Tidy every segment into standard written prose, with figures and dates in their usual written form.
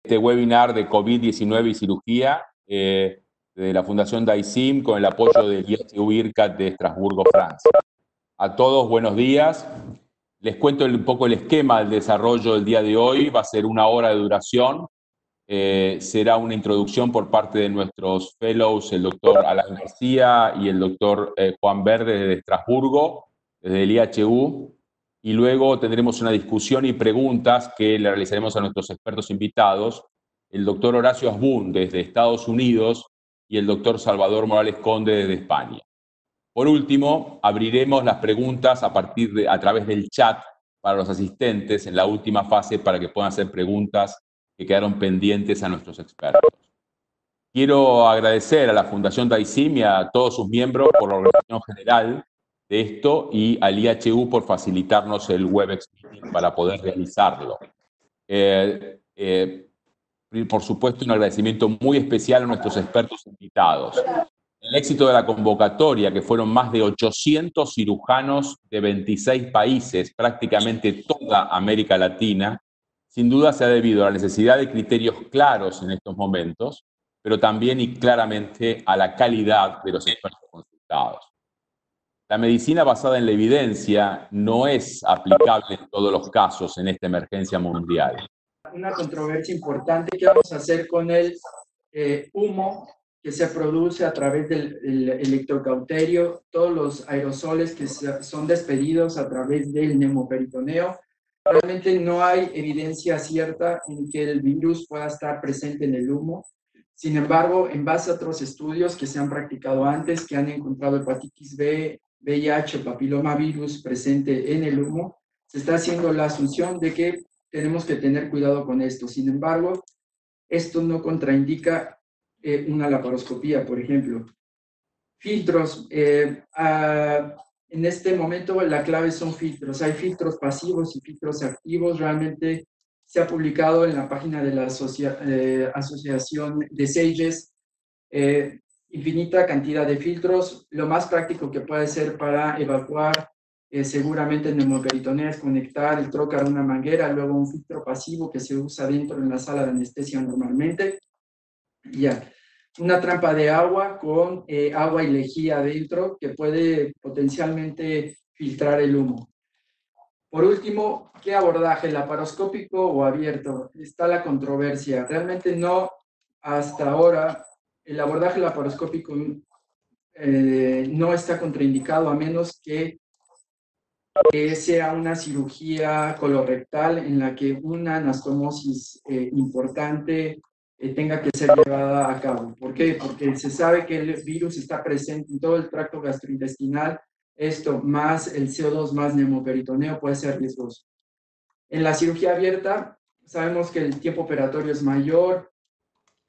Este webinar de COVID-19 y cirugía de la Fundación DAISIM con el apoyo del IHU IRCAD de Estrasburgo, Francia. A todos, buenos días. Les cuento un poco el esquema del desarrollo del día de hoy. Va a ser 1 hora de duración. Será una introducción por parte de nuestros fellows, el doctor Alan García y el doctor Juan Verde desde Estrasburgo, desde el IHU. Y luego tendremos una discusión y preguntas que le realizaremos a nuestros expertos invitados, el doctor Horacio Asbun desde Estados Unidos y el doctor Salvador Morales Conde desde España. Por último, abriremos las preguntas a través del chat para los asistentes en la última fase para que puedan hacer preguntas que quedaron pendientes a nuestros expertos. Quiero agradecer a la Fundación DAISIM y a todos sus miembros por la organización general de esto y al IHU por facilitarnos el WebEx para poder realizarlo. Por supuesto, un agradecimiento muy especial a nuestros expertos invitados. El éxito de la convocatoria, que fueron más de 800 cirujanos de 26 países, prácticamente toda América Latina, sin duda se ha debido a la necesidad de criterios claros en estos momentos, pero también y claramente a la calidad de los expertos consultados. La medicina basada en la evidencia no es aplicable en todos los casos en esta emergencia mundial. Una controversia importante que vamos a hacer con el humo que se produce a través del electrocauterio, todos los aerosoles que son despedidos a través del neumoperitoneo. Realmente no hay evidencia cierta en que el virus pueda estar presente en el humo. Sin embargo, en base a otros estudios que se han practicado antes, que han encontrado hepatitis B, VIH, papilomavirus presente en el humo, se está haciendo la asunción de que tenemos que tener cuidado con esto. Sin embargo, esto no contraindica una laparoscopía, por ejemplo. Filtros. En este momento la clave son filtros. Hay filtros pasivos y filtros activos. Realmente se ha publicado en la página de la Asociación de SAGES infinita cantidad de filtros. Lo más práctico que puede ser para evacuar seguramente el neumoperitoneo es conectar el trocar a una manguera, luego un filtro pasivo que se usa dentro en la sala de anestesia normalmente. Ya. Una trampa de agua con agua y lejía adentro que puede potencialmente filtrar el humo. Por último, ¿qué abordaje? ¿Laparoscópico o abierto? Está la controversia. Realmente no, hasta ahora, el abordaje laparoscópico no está contraindicado a menos que sea una cirugía colorectal en la que una anastomosis importante tenga que ser llevada a cabo. ¿Por qué? Porque se sabe que el virus está presente en todo el tracto gastrointestinal. Esto más el CO2 más neumoperitoneo puede ser riesgoso. En la cirugía abierta sabemos que el tiempo operatorio es mayor,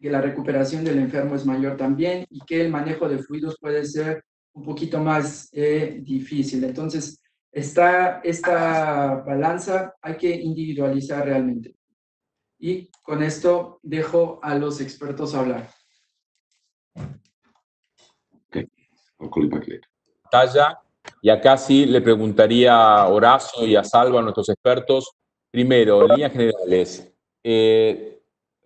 que la recuperación del enfermo es mayor también y que el manejo de fluidos puede ser un poquito más difícil. Entonces, esta balanza hay que individualizar realmente. Y con esto dejo a los expertos hablar. Y acá sí le preguntaría a Horacio y a Salva, a nuestros expertos, primero, en líneas generales,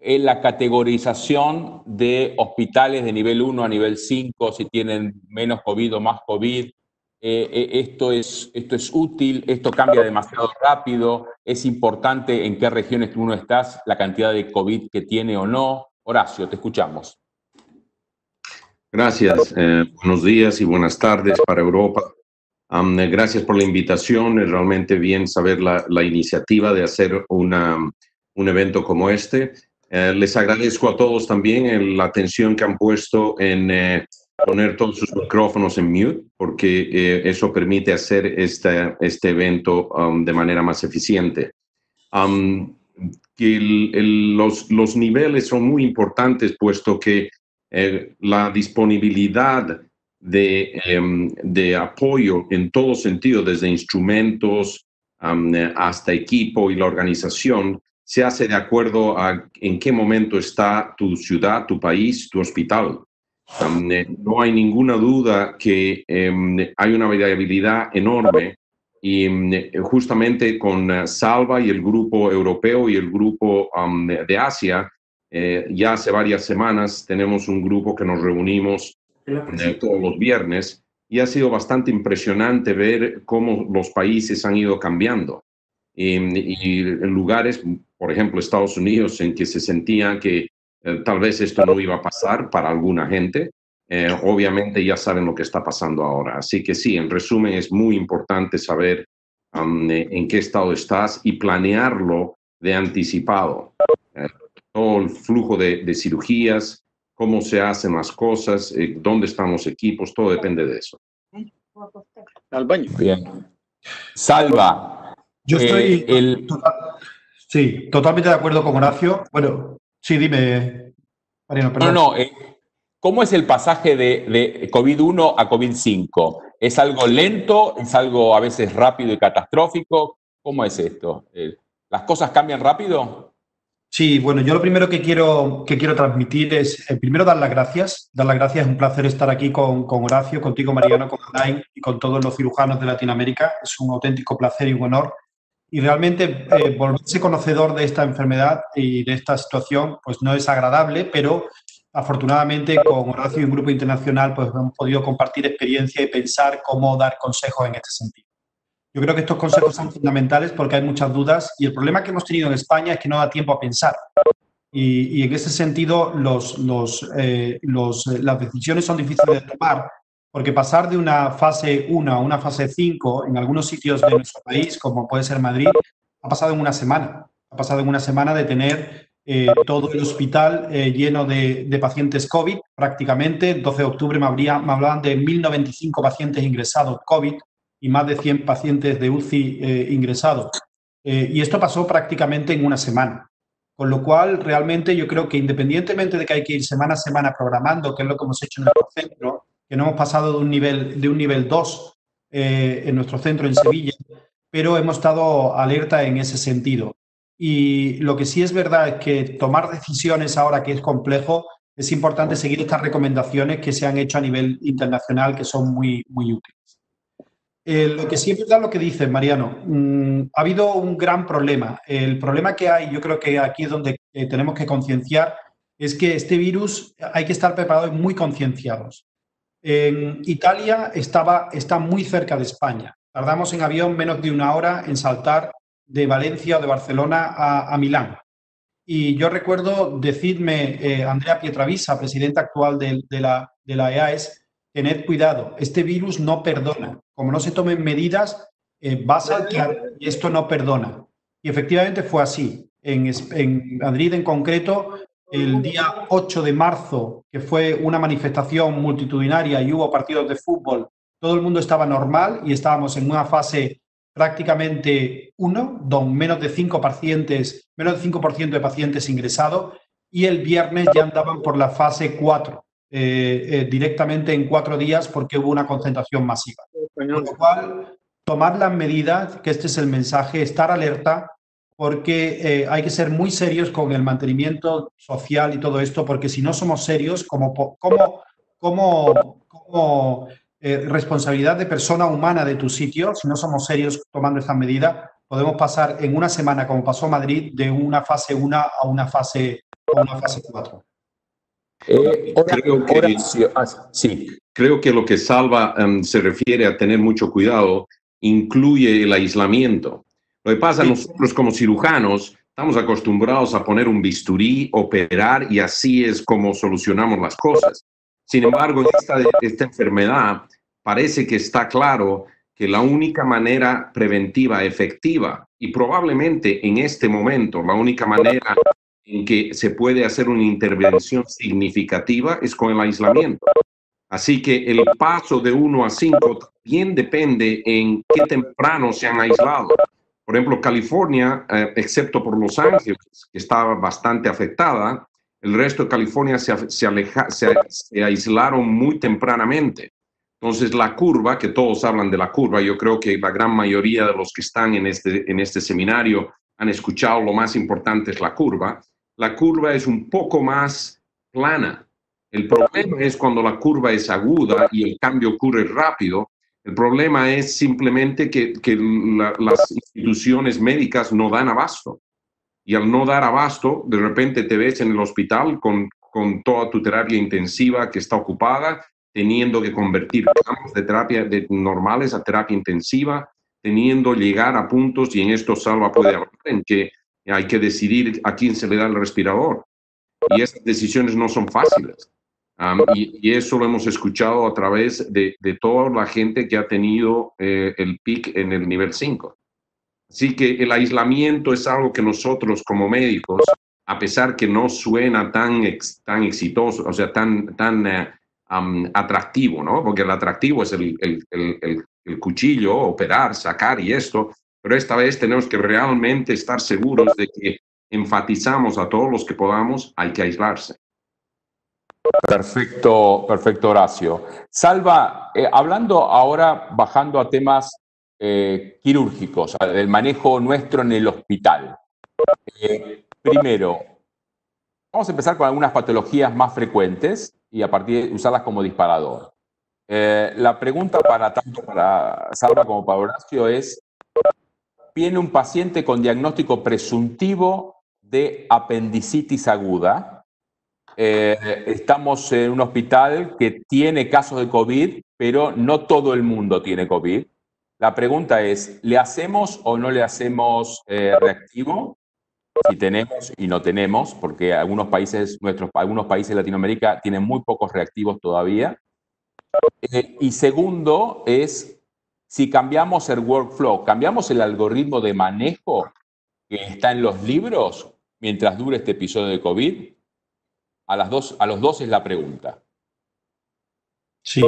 en la categorización de hospitales de nivel 1 a nivel 5, si tienen menos COVID o más COVID, esto es útil, esto cambia demasiado rápido, es importante en qué regiones uno está, la cantidad de COVID que tiene o no. Horacio, te escuchamos. Gracias. Buenos días y buenas tardes para Europa. Gracias por la invitación. Es realmente bien saber la iniciativa de hacer un evento como este. Les agradezco a todos también la atención que han puesto en poner todos sus micrófonos en mute, porque eso permite hacer este evento de manera más eficiente. Los niveles son muy importantes, puesto que la disponibilidad de apoyo en todo sentido, desde instrumentos hasta equipo y la organización, se hace de acuerdo a en qué momento está tu ciudad, tu país, tu hospital. No hay ninguna duda que hay una variabilidad enorme y justamente con Salva y el grupo europeo y el grupo de Asia Ya hace varias semanas tenemos un grupo que nos reunimos todos los viernes y ha sido bastante impresionante ver cómo los países han ido cambiando. Y en lugares, por ejemplo, Estados Unidos, en que se sentía que tal vez esto no iba a pasar para alguna gente, obviamente ya saben lo que está pasando ahora. Así que sí, en resumen, es muy importante saber en qué estado estás y planearlo de anticipado. Todo el flujo de cirugías, cómo se hacen las cosas, dónde están los equipos, todo depende de eso. Al baño. Bien. Salva. Yo estoy sí, totalmente de acuerdo con Horacio. Bueno, sí, dime, Mariano, perdón. ¿Cómo es el pasaje de COVID-1 a COVID-5? ¿Es algo lento? ¿Es algo a veces rápido y catastrófico? ¿Cómo es esto? ¿Las cosas cambian rápido? Sí, bueno, yo lo primero que quiero transmitir es, primero, dar las gracias. Dar las gracias, es un placer estar aquí con Horacio, contigo, Mariano, con Alain y con todos los cirujanos de Latinoamérica. Es un auténtico placer y un honor. Y realmente volverse conocedor de esta enfermedad y de esta situación, pues no es agradable, pero afortunadamente con Horacio y un grupo internacional pues hemos podido compartir experiencia y pensar cómo dar consejos en este sentido. Yo creo que estos consejos son fundamentales porque hay muchas dudas y el problema que hemos tenido en España es que no da tiempo a pensar. Y en ese sentido las decisiones son difíciles de tomar porque pasar de una fase 1 a una fase 5 en algunos sitios de nuestro país, como puede ser Madrid, ha pasado en una semana. Ha pasado en una semana de tener todo el hospital lleno de pacientes COVID prácticamente. El 12 de octubre me hablaban de 1.095 pacientes ingresados COVID y más de 100 pacientes de UCI ingresados. Y esto pasó prácticamente en una semana. Con lo cual, realmente yo creo que independientemente de que hay que ir semana a semana programando, que es lo que hemos hecho en nuestro centro, que no hemos pasado de un nivel 2 en nuestro centro en Sevilla, pero hemos estado alerta en ese sentido. Y lo que sí es verdad es que tomar decisiones ahora que es complejo, es importante seguir estas recomendaciones que se han hecho a nivel internacional, que son muy, muy útiles. Lo que sí es verdad lo que dices, Mariano, ha habido un gran problema. El problema que hay, yo creo que aquí es donde tenemos que concienciar, es que este virus hay que estar preparados y muy concienciados. En Italia está muy cerca de España. Tardamos en avión menos de una hora en saltar de Valencia o de Barcelona a Milán. Y yo recuerdo decirme Andrea Pietravisa, presidenta actual de la EAES, tened cuidado, este virus no perdona. Como no se tomen medidas, va a saltar y esto no perdona. Y efectivamente fue así. En Madrid en concreto, el día 8 de marzo, que fue una manifestación multitudinaria y hubo partidos de fútbol, todo el mundo estaba normal y estábamos en una fase prácticamente 1, con menos de 5% de pacientes ingresados, y el viernes ya andaban por la fase 4. Directamente en 4 días porque hubo una concentración masiva. Con lo cual, tomar las medidas, que este es el mensaje, estar alerta, porque hay que ser muy serios con el mantenimiento social y todo esto, porque si no somos serios, como responsabilidad de persona humana de tu sitio, si no somos serios tomando estas medidas, podemos pasar en una semana, como pasó Madrid, de una fase 1 a una fase 4. Creo que lo que Salva se refiere a tener mucho cuidado incluye el aislamiento. Lo que pasa, nosotros como cirujanos estamos acostumbrados a poner un bisturí, operar y así es como solucionamos las cosas. Sin embargo, en esta enfermedad parece que está claro que la única manera preventiva efectiva y probablemente en este momento la única manera en que se puede hacer una intervención significativa es con el aislamiento. Así que el paso de 1 a 5 también depende en qué temprano se han aislado. Por ejemplo, California, excepto por Los Ángeles, que estaba bastante afectada, el resto de California se aislaron muy tempranamente. Entonces, la curva, que todos hablan de la curva, yo creo que la gran mayoría de los que están en este seminario han escuchado lo más importante es la curva. La curva es un poco más plana. El problema es cuando la curva es aguda y el cambio ocurre rápido. El problema es simplemente que las instituciones médicas no dan abasto. y al no dar abasto, de repente te ves en el hospital con toda tu terapia intensiva que está ocupada, teniendo que convertir campos de terapia normales a terapia intensiva, teniendo llegar a puntos, y en esto Salva puede hablar, en que hay que decidir a quién se le da el respirador. Y esas decisiones no son fáciles. Y eso lo hemos escuchado a través de toda la gente que ha tenido el pic en el nivel 5. Así que el aislamiento es algo que nosotros como médicos, a pesar que no suena tan exitoso, o sea, tan atractivo, ¿no? Porque el atractivo es el cuchillo, operar, sacar y esto, pero esta vez tenemos que realmente estar seguros de que enfatizamos a todos los que podamos, hay que aislarse. Perfecto, perfecto, Horacio. Salva, hablando ahora, bajando a temas quirúrgicos, del manejo nuestro en el hospital. Primero, vamos a empezar con algunas patologías más frecuentes y a partir de usarlas como disparador. La pregunta tanto para Salva como para Horacio es: viene un paciente con diagnóstico presuntivo de apendicitis aguda. Estamos en un hospital que tiene casos de COVID, pero no todo el mundo tiene COVID. La pregunta es, ¿le hacemos o no le hacemos reactivo? Si tenemos y no tenemos, porque algunos países de Latinoamérica tienen muy pocos reactivos todavía. Y segundo es, si cambiamos el workflow, cambiamos el algoritmo de manejo que está en los libros mientras dure este episodio de COVID. A los dos es la pregunta. Sí.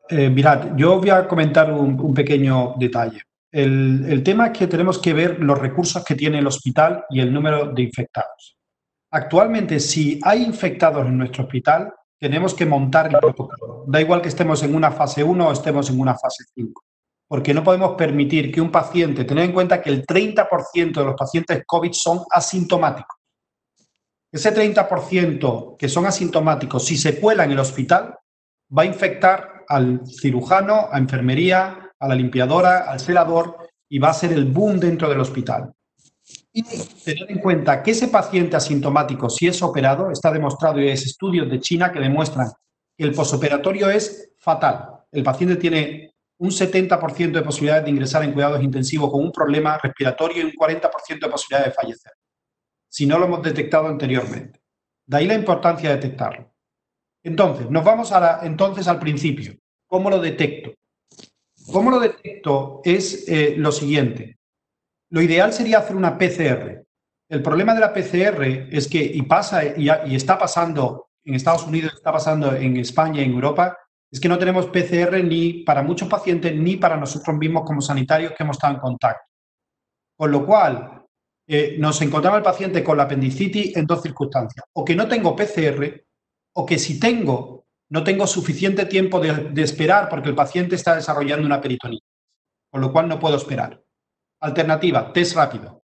Mirad, yo voy a comentar un pequeño detalle. El tema es que tenemos que ver los recursos que tiene el hospital y el número de infectados. Actualmente, si hay infectados en nuestro hospital, tenemos que montar el protocolo. Da igual que estemos en una fase 1 o estemos en una fase 5. Porque no podemos permitir que un paciente, tened en cuenta que el 30% de los pacientes COVID son asintomáticos. Ese 30% que son asintomáticos, si se cuela en el hospital, va a infectar al cirujano, a enfermería, a la limpiadora, al celador, y va a ser el boom dentro del hospital. Y tener en cuenta que ese paciente asintomático, si es operado, está demostrado, y hay estudios de China que demuestran que el posoperatorio es fatal. El paciente tiene un 70% de posibilidades de ingresar en cuidados intensivos con un problema respiratorio y un 40% de posibilidades de fallecer, si no lo hemos detectado anteriormente. De ahí la importancia de detectarlo. Entonces, nos vamos entonces al principio. ¿Cómo lo detecto? ¿Cómo lo detecto? Es lo siguiente. Lo ideal sería hacer una PCR. El problema de la PCR es que, y está pasando en Estados Unidos, está pasando en España y en Europa, es que no tenemos PCR ni para muchos pacientes ni para nosotros mismos como sanitarios que hemos estado en contacto. Con lo cual, nos encontramos el paciente con la apendicitis en dos circunstancias. O que no tengo PCR, o que si tengo, no tengo suficiente tiempo de esperar porque el paciente está desarrollando una peritonitis, con lo cual no puedo esperar. Alternativa, test rápido.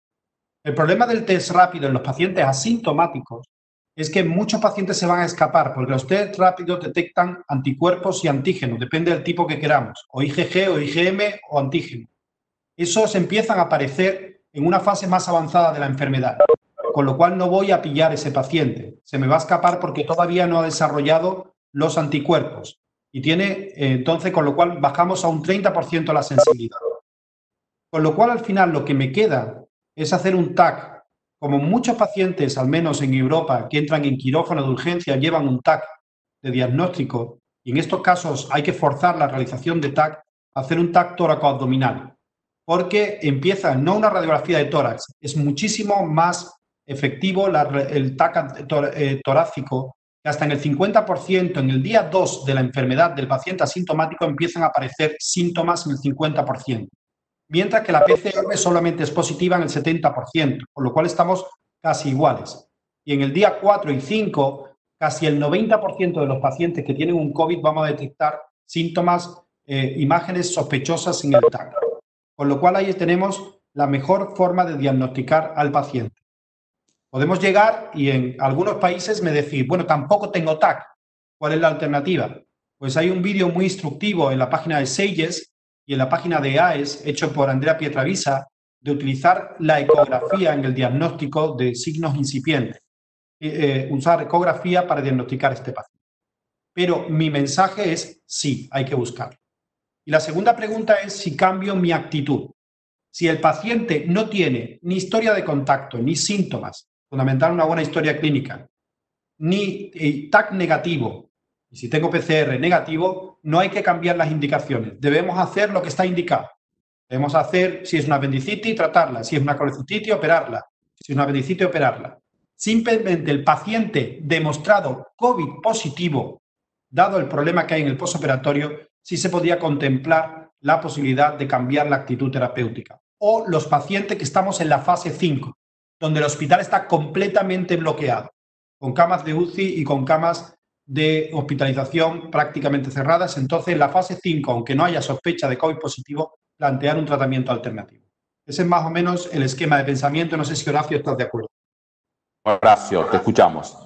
El problema del test rápido en los pacientes asintomáticos es que muchos pacientes se van a escapar porque los test rápidos detectan anticuerpos y antígenos, depende del tipo que queramos, o IgG, o IgM, o antígeno. Esos empiezan a aparecer en una fase más avanzada de la enfermedad, con lo cual no voy a pillar ese paciente. Se me va a escapar porque todavía no ha desarrollado los anticuerpos. Y tiene, entonces, con lo cual bajamos a un 30% la sensibilidad. Con lo cual, al final, lo que me queda es hacer un TAC. Como muchos pacientes, al menos en Europa, que entran en quirófano de urgencia, llevan un TAC de diagnóstico, y en estos casos hay que forzar la realización de TAC, hacer un TAC tóraco-abdominal, porque empieza no una radiografía de tórax, es muchísimo más efectivo el TAC torácico, que hasta en el 50%, en el día 2 de la enfermedad del paciente asintomático, empiezan a aparecer síntomas en el 50%. Mientras que la PCR solamente es positiva en el 70%, con lo cual estamos casi iguales. Y en el día 4 y 5, casi el 90% de los pacientes que tienen un COVID vamos a detectar síntomas, imágenes sospechosas en el TAC. Con lo cual ahí tenemos la mejor forma de diagnosticar al paciente. Podemos llegar y en algunos países me decís, bueno, tampoco tengo TAC. ¿Cuál es la alternativa? Pues hay un vídeo muy instructivo en la página de SAGES y en la página de AES, hecho por Andrea Pietravisa, de utilizar la ecografía en el diagnóstico de signos incipientes, usar ecografía para diagnosticar este paciente. Pero mi mensaje es sí, hay que buscarlo. Y la segunda pregunta es si cambio mi actitud. Si el paciente no tiene ni historia de contacto, ni síntomas, fundamental una buena historia clínica, ni TAC negativo, y si tengo PCR negativo, no hay que cambiar las indicaciones. Debemos hacer lo que está indicado. Debemos hacer, si es una apendicitis, tratarla. Si es una colecitis, operarla. Si es una apendicitis, operarla. Simplemente el paciente demostrado COVID positivo, dado el problema que hay en el postoperatorio, sí se podía contemplar la posibilidad de cambiar la actitud terapéutica. O los pacientes que estamos en la fase 5, donde el hospital está completamente bloqueado, con camas de UCI y con camas de hospitalización prácticamente cerradas. Entonces, en la fase 5, aunque no haya sospecha de COVID positivo, plantear un tratamiento alternativo. Ese es más o menos el esquema de pensamiento. No sé si, Horacio, estás de acuerdo. Horacio, te escuchamos.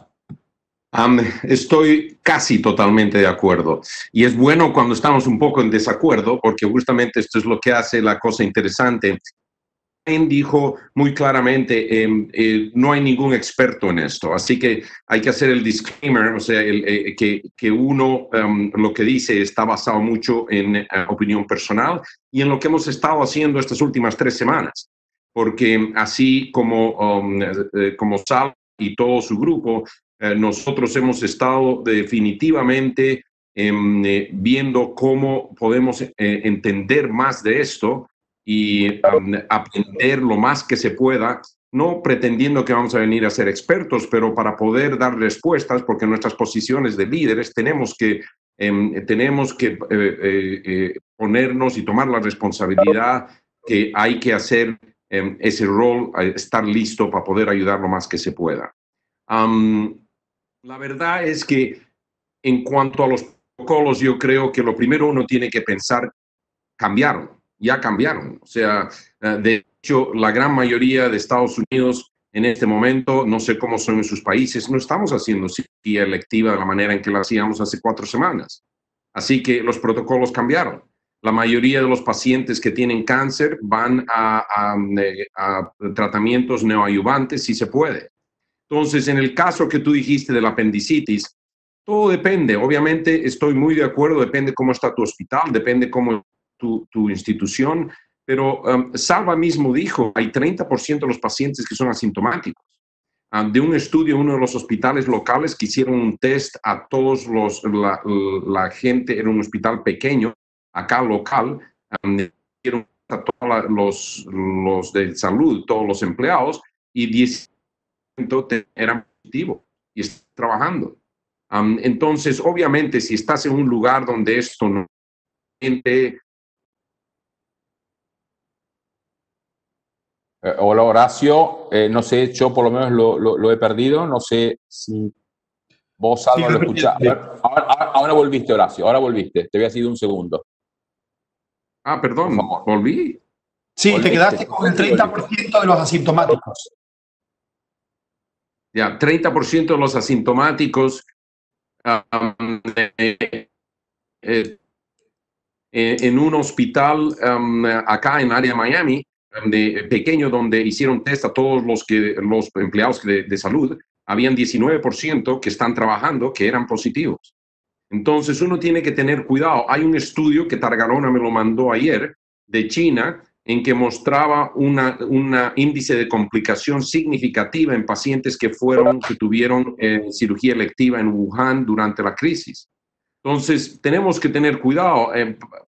Estoy casi totalmente de acuerdo. Y es bueno cuando estamos un poco en desacuerdo, porque justamente esto es lo que hace la cosa interesante. Dijo muy claramente, no hay ningún experto en esto, así que hay que hacer el disclaimer, o sea, que uno lo que dice está basado mucho en opinión personal y en lo que hemos estado haciendo estas últimas 3 semanas, porque así como Sal y todo su grupo, nosotros hemos estado definitivamente viendo cómo podemos entender más de esto y aprender lo más que se pueda, no pretendiendo que vamos a venir a ser expertos, pero para poder dar respuestas, porque en nuestras posiciones de líderes tenemos que ponernos y tomar la responsabilidad que hay que hacer ese rol, estar listo para poder ayudar lo más que se pueda. La verdad es que en cuanto a los protocolos, yo creo que lo primero uno tiene que pensar, ya cambiaron. O sea, de hecho, la gran mayoría de Estados Unidos en este momento, no sé cómo son en sus países, no estamos haciendo cirugía electiva de la manera en que la hacíamos hace 4 semanas. Así que los protocolos cambiaron. La mayoría de los pacientes que tienen cáncer van a tratamientos neoadyuvantes si se puede. Entonces, en el caso que tú dijiste de la apendicitis, todo depende. Obviamente, estoy muy de acuerdo, depende cómo está tu hospital, depende cómo tu institución, pero Salva mismo dijo, hay 30% de los pacientes que son asintomáticos. De un estudio, uno de los hospitales locales que hicieron un test a todos la gente, era un hospital pequeño, acá local, hicieron a todos los de salud, todos los empleados, y 10% eran positivos y están trabajando. Entonces, obviamente, si estás en un lugar donde esto no gente. Hola, Horacio. No sé, yo por lo menos lo he perdido. No sé si vos, Salva, lo escuchás. Ahora volviste, Horacio. Ahora volviste. Te había sido un segundo. Perdón. ¿Volví? Sí, ¿Volviste? Te quedaste con el 30% de los asintomáticos. Ya, 30% de los asintomáticos en un hospital acá en área de Miami, pequeño, donde hicieron test a todos los empleados de salud, habían 19% que están trabajando que eran positivos. Entonces uno tiene que tener cuidado. Hay un estudio que Targarona me lo mandó ayer de China, en que mostraba un índice de complicación significativa en pacientes que tuvieron cirugía electiva en Wuhan durante la crisis. Entonces, tenemos que tener cuidado.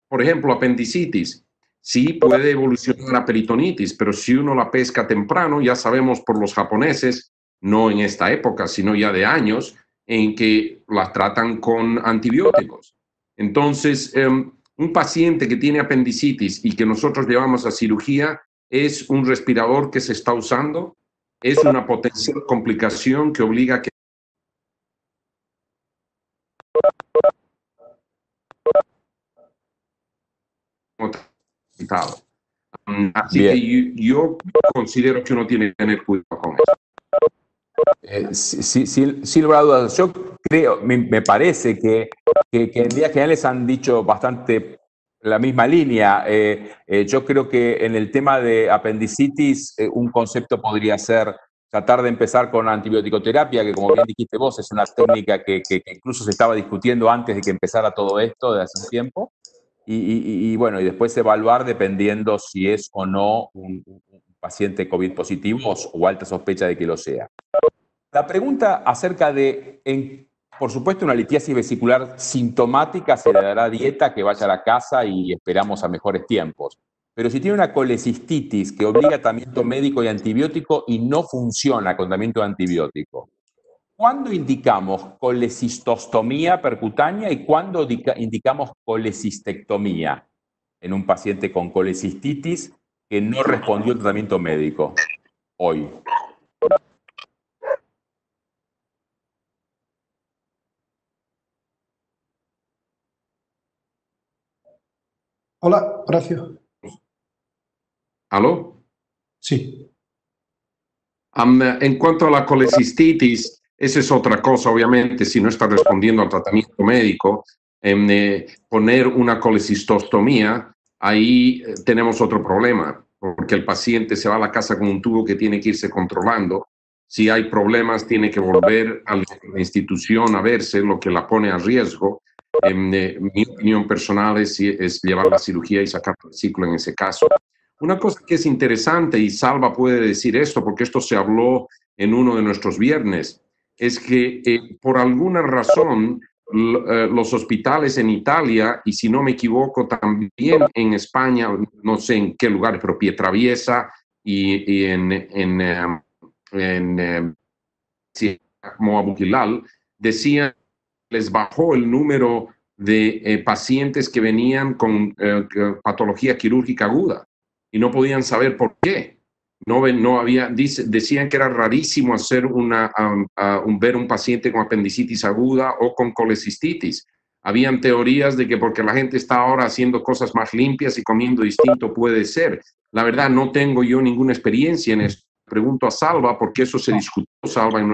Por ejemplo, apendicitis. Sí puede evolucionar a peritonitis, pero si uno la pesca temprano, ya sabemos por los japoneses, no en esta época, sino ya de años, en que las tratan con antibióticos. Entonces, un paciente que tiene apendicitis y que nosotros llevamos a cirugía es un respirador que se está usando, es una potencial complicación que obliga a que así Bien. que yo considero que uno tiene que tener cuidado con eso. Sin lugar a dudas, yo creo, me parece que en líneas generales han dicho bastante la misma línea. Yo creo que en el tema de apendicitis, un concepto podría ser tratar de empezar con antibiótico-terapia, que como bien dijiste vos, es una técnica que incluso se estaba discutiendo antes de que empezara todo esto, de hace un tiempo. Y bueno, y después evaluar dependiendo si es o no un paciente COVID positivo o alta sospecha de que lo sea. La pregunta acerca de, por supuesto, una litiasis vesicular sintomática, se le dará dieta, que vaya a la casa y esperamos a mejores tiempos. Pero si tiene una colecistitis que obliga a tratamiento médico y antibiótico y no funciona con tratamiento de antibiótico, ¿cuándo indicamos colecistostomía percutánea y cuándo indicamos colecistectomía en un paciente con colecistitis que no respondió al tratamiento médico hoy? Hola, Horacio. ¿Aló? Sí. En cuanto a la colecistitis, esa es otra cosa, obviamente, si no está respondiendo al tratamiento médico, poner una colecistostomía, ahí tenemos otro problema, porque el paciente se va a la casa con un tubo que tiene que irse controlando. Si hay problemas, tiene que volver a la institución a verse, lo que la pone a riesgo. Mi opinión personal es llevar la cirugía y sacar el ciclo en ese caso. Una cosa que es interesante, y Salva puede decir esto, porque esto se habló en uno de nuestros viernes, es que por alguna razón los hospitales en Italia, y si no me equivoco también en España, no sé en qué lugar, pero Pietraviesa y Moabuquilal, decían que les bajó el número de pacientes que venían con patología quirúrgica aguda y no podían saber por qué. Decían que era rarísimo hacer ver un paciente con apendicitis aguda o con colecistitis. Habían teorías de que porque la gente está ahora haciendo cosas más limpias y comiendo distinto puede ser. La verdad, no tengo yo ninguna experiencia en esto. Pregunto a Salva porque eso se discutió, Salva, en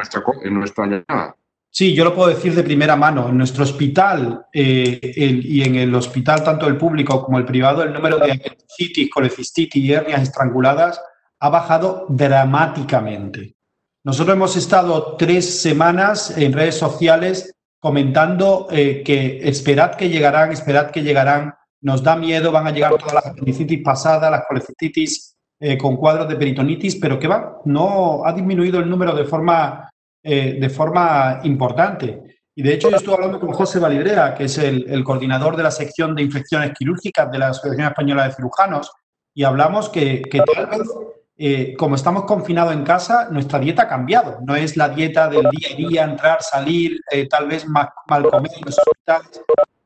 nuestra llamada. Sí, yo lo puedo decir de primera mano. En nuestro hospital y en el hospital, tanto el público como el privado, el número de apendicitis, colecistitis y hernias estranguladas ha bajado dramáticamente. Nosotros hemos estado 3 semanas en redes sociales comentando que esperad que llegarán, nos da miedo, van a llegar todas las apendicitis pasadas, las colecistitis con cuadros de peritonitis, pero que va, no ha disminuido el número de forma importante. Y de hecho yo estuve hablando con José Valibrea, que es el coordinador de la sección de infecciones quirúrgicas de la Asociación Española de Cirujanos, y hablamos que tal vez, como estamos confinados en casa, nuestra dieta ha cambiado. No es la dieta del día a día, entrar, salir, tal vez mal comer en los hospitales.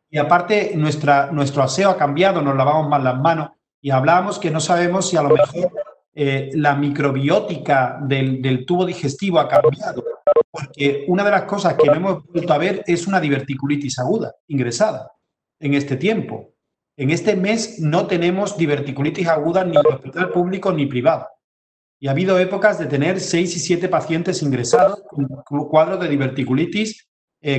Y aparte, nuestro aseo ha cambiado, nos lavamos más las manos y hablábamos que no sabemos si a lo mejor la microbiótica del tubo digestivo ha cambiado. Porque una de las cosas que no hemos vuelto a ver es una diverticulitis aguda ingresada en este tiempo. En este mes no tenemos diverticulitis aguda ni en el hospital público ni privado. Y ha habido épocas de tener 6 y 7 pacientes ingresados con cuadros de diverticulitis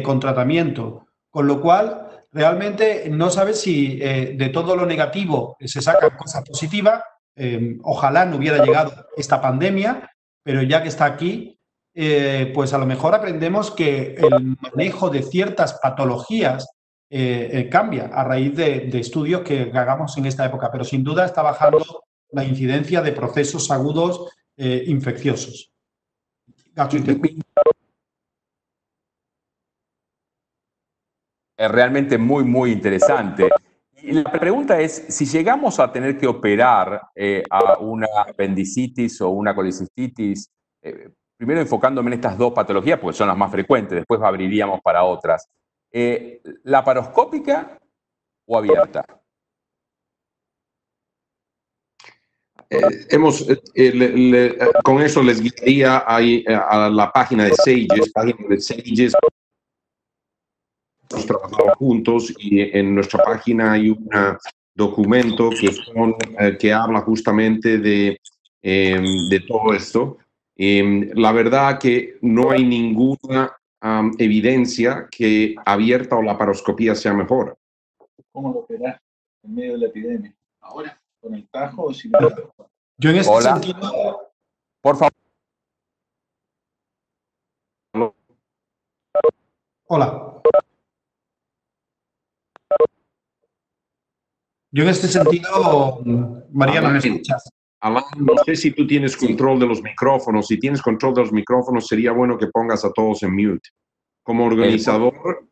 con tratamiento. Con lo cual, realmente no sabes si de todo lo negativo se sacan cosas positivas. Ojalá no hubiera llegado esta pandemia, pero ya que está aquí, pues a lo mejor aprendemos que el manejo de ciertas patologías cambia a raíz de estudios que hagamos en esta época, pero sin duda está bajando la incidencia de procesos agudos infecciosos. Es realmente muy, muy interesante. Y la pregunta es, si llegamos a tener que operar a una apendicitis o una colecistitis, primero enfocándome en estas 2 patologías, porque son las más frecuentes, después abriríamos para otras, ¿laparoscópica o abierta? Con eso les guiaría a la página de SAGES, hemos trabajado juntos y en nuestra página hay un documento que habla justamente de todo esto. La verdad que no hay ninguna evidencia que abierta o laparoscopía sea mejor. ¿Cómo lo operar? en medio de la epidemia. Ahora, con el tajo o sin el tajo. Yo en este Hola. sentido, Por favor. hola. Yo en este sentido, Mariano, ¿me escuchas? Alan, no sé si tú tienes control de los micrófonos. Si tienes control de los micrófonos, sería bueno que pongas a todos en mute. Como organizador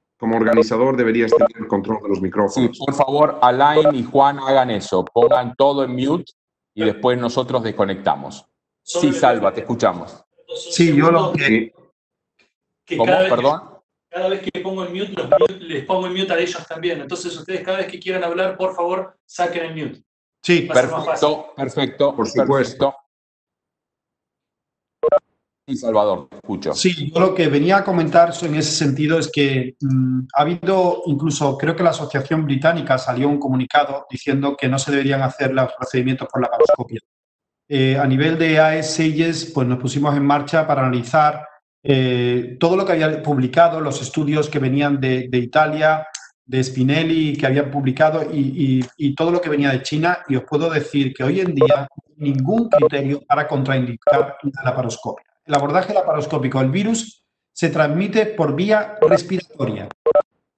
deberías tener control de los Sí, micrófonos. por favor, Alain y Juan hagan eso. Pongan todo en mute y después nosotros desconectamos. Sí, Salva, te escuchamos. Sí, yo lo que... ¿Cómo? Perdón. Cada vez que pongo el mute, les pongo el mute a ellos también. Entonces, ustedes cada vez que quieran hablar, por favor, saquen el mute. Sí, Va a ser más fácil. Perfecto. Por supuesto. Sí, Salvador, te escucho. sí, yo lo que venía a comentar en ese sentido es que ha habido, incluso creo que la Asociación Británica salió un comunicado diciendo que no se deberían hacer los procedimientos por laparoscopia. A nivel de AES, pues nos pusimos en marcha para analizar todo lo que había publicado, los estudios que venían de Italia, de Spinelli, que habían publicado y todo lo que venía de China. Y os puedo decir que hoy en día no hay ningún criterio para contraindicar la laparoscopia. El abordaje laparoscópico, el virus se transmite por vía respiratoria.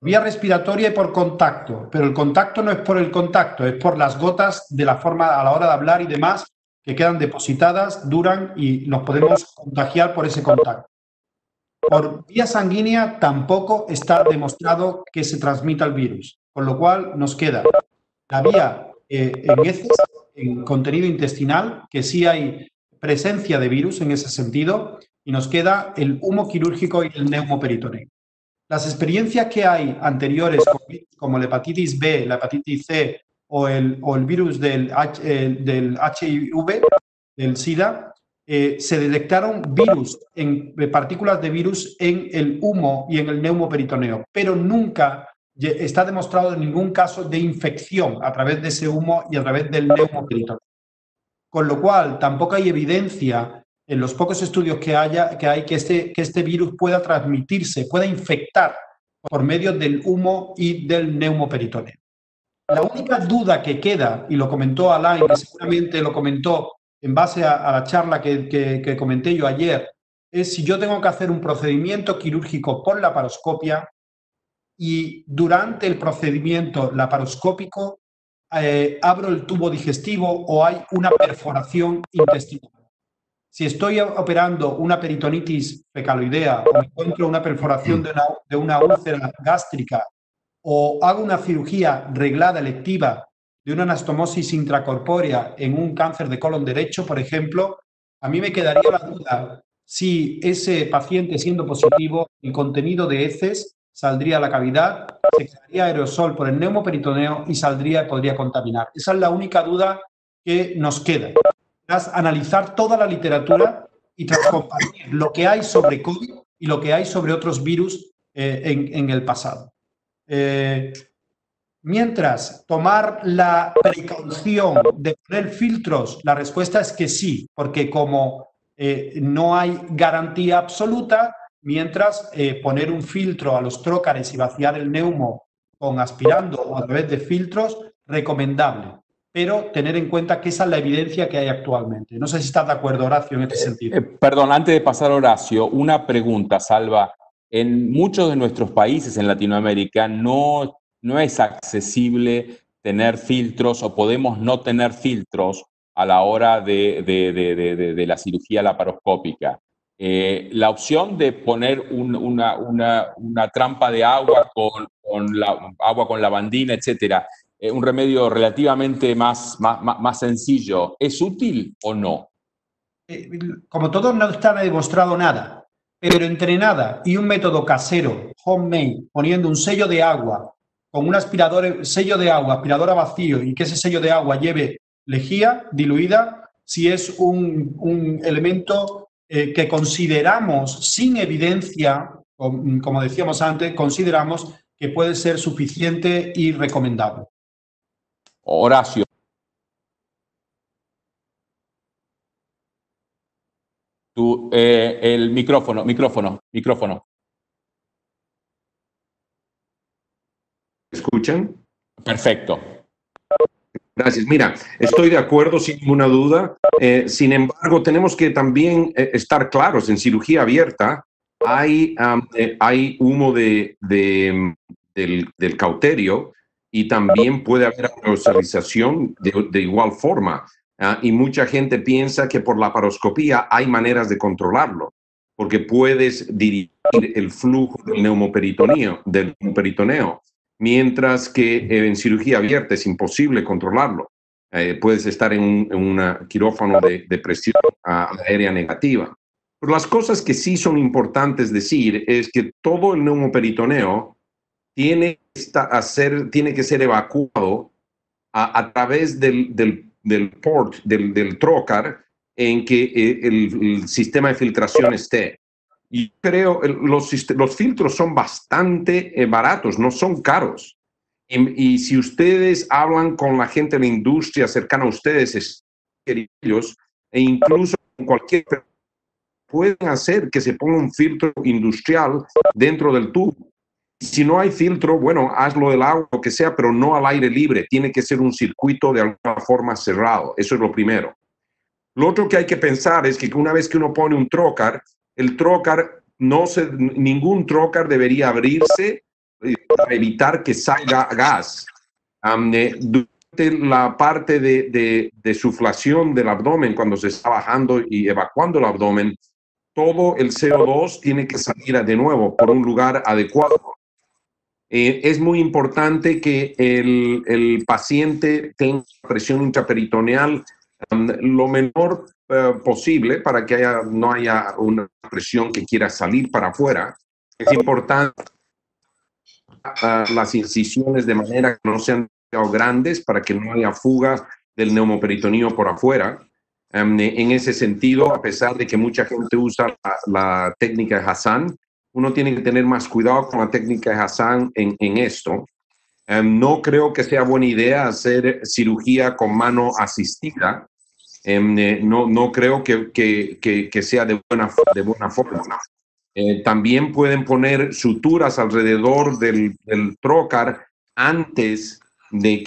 Vía respiratoria y por contacto, pero el contacto no es por el contacto, es por las gotas de la forma a la hora de hablar y demás que quedan depositadas, duran y nos podemos contagiar por ese contacto. Por vía sanguínea tampoco está demostrado que se transmita el virus, con lo cual nos queda la vía en heces, en contenido intestinal, que sí hay presencia de virus en ese sentido, y nos queda el humo quirúrgico y el neumoperitoneo. Las experiencias que hay anteriores, como la hepatitis B, la hepatitis C o el virus del HIV, del SIDA, se detectaron virus, partículas de virus en el humo y en el neumoperitoneo, pero nunca está demostrado en ningún caso de infección a través de ese humo y a través del neumoperitoneo. Con lo cual, tampoco hay evidencia en los pocos estudios que hay que este virus pueda transmitirse, pueda infectar por medio del humo y del neumoperitoneo. La única duda que queda, y lo comentó Alain, que seguramente lo comentó en base a la charla que comenté yo ayer, es si yo tengo que hacer un procedimiento quirúrgico por laparoscopia y durante el procedimiento laparoscópico abro el tubo digestivo o hay una perforación intestinal. Si estoy operando una peritonitis fecaloidea o me encuentro una perforación de una úlcera gástrica o hago una cirugía reglada electiva de una anastomosis intracorpórea en un cáncer de colon derecho, por ejemplo, a mí me quedaría la duda si ese paciente, siendo positivo, el contenido de heces saldría a la cavidad, se quedaría aerosol por el neumoperitoneo y saldría y podría contaminar. Esa es la única duda que nos queda. Es analizar toda la literatura y compartir lo que hay sobre COVID y lo que hay sobre otros virus en el pasado. Mientras, tomar la precaución de poner filtros, la respuesta es que sí, porque como no hay garantía absoluta, mientras poner un filtro a los trócares y vaciar el neumo con aspirando o a través de filtros, recomendable. Pero tener en cuenta que esa es la evidencia que hay actualmente. No sé si estás de acuerdo, Horacio, en este sentido. Perdón, antes de pasar a Horacio, una pregunta, Salva. En muchos de nuestros países en Latinoamérica no es accesible tener filtros o podemos no tener filtros a la hora de la cirugía laparoscópica. La opción de poner una trampa de agua con lavandina, etcétera, un remedio relativamente más sencillo, ¿es útil o no? Como todo, no está demostrado nada, pero entre nada y un método casero, homemade, poniendo un sello de agua con un sello de agua, aspiradora vacío y que ese sello de agua lleve lejía diluida, si es un elemento que consideramos sin evidencia, como decíamos antes, consideramos que puede ser suficiente y recomendable. Horacio. El micrófono. ¿Escuchan? Perfecto. Gracias. Mira, estoy de acuerdo sin ninguna duda. Sin embargo, tenemos que también estar claros. En cirugía abierta hay humo del cauterio y también puede haber aerosolización de igual forma. Y mucha gente piensa que por la laparoscopía hay maneras de controlarlo, porque puedes dirigir el flujo del neumoperitoneo, mientras que en cirugía abierta es imposible controlarlo. Puedes estar en un quirófano de presión aérea negativa. Pero las cosas que sí son importantes decir es que todo el neumoperitoneo tiene que ser evacuado a través del port, del trocar, en que el sistema de filtración esté. Y creo los filtros son bastante baratos, no son caros. Y si ustedes hablan con la gente de la industria cercana a ustedes, ellos, e incluso en cualquier, pueden hacer que se ponga un filtro industrial dentro del tubo. Si no hay filtro, bueno, hazlo del agua, lo que sea, pero no al aire libre. Tiene que ser un circuito de alguna forma cerrado. Eso es lo primero. Lo otro que hay que pensar es que una vez que uno pone un trocar, el trocar, ningún trocar debería abrirse para evitar que salga gas. Durante la parte de suflación del abdomen, cuando se está bajando y evacuando el abdomen, todo el CO2 tiene que salir de nuevo por un lugar adecuado. Es muy importante que el paciente tenga presión intraperitoneal lo menor posible para que no haya una presión que quiera salir para afuera. Es importante las incisiones de manera que no sean demasiado grandes para que no haya fuga del neumoperitoneo por afuera. En ese sentido, a pesar de que mucha gente usa la técnica de Hassan, uno tiene que tener más cuidado con la técnica de Hassan en esto. No creo que sea buena idea hacer cirugía con mano asistida. No creo que sea de buena forma. También pueden poner suturas alrededor del trocar antes de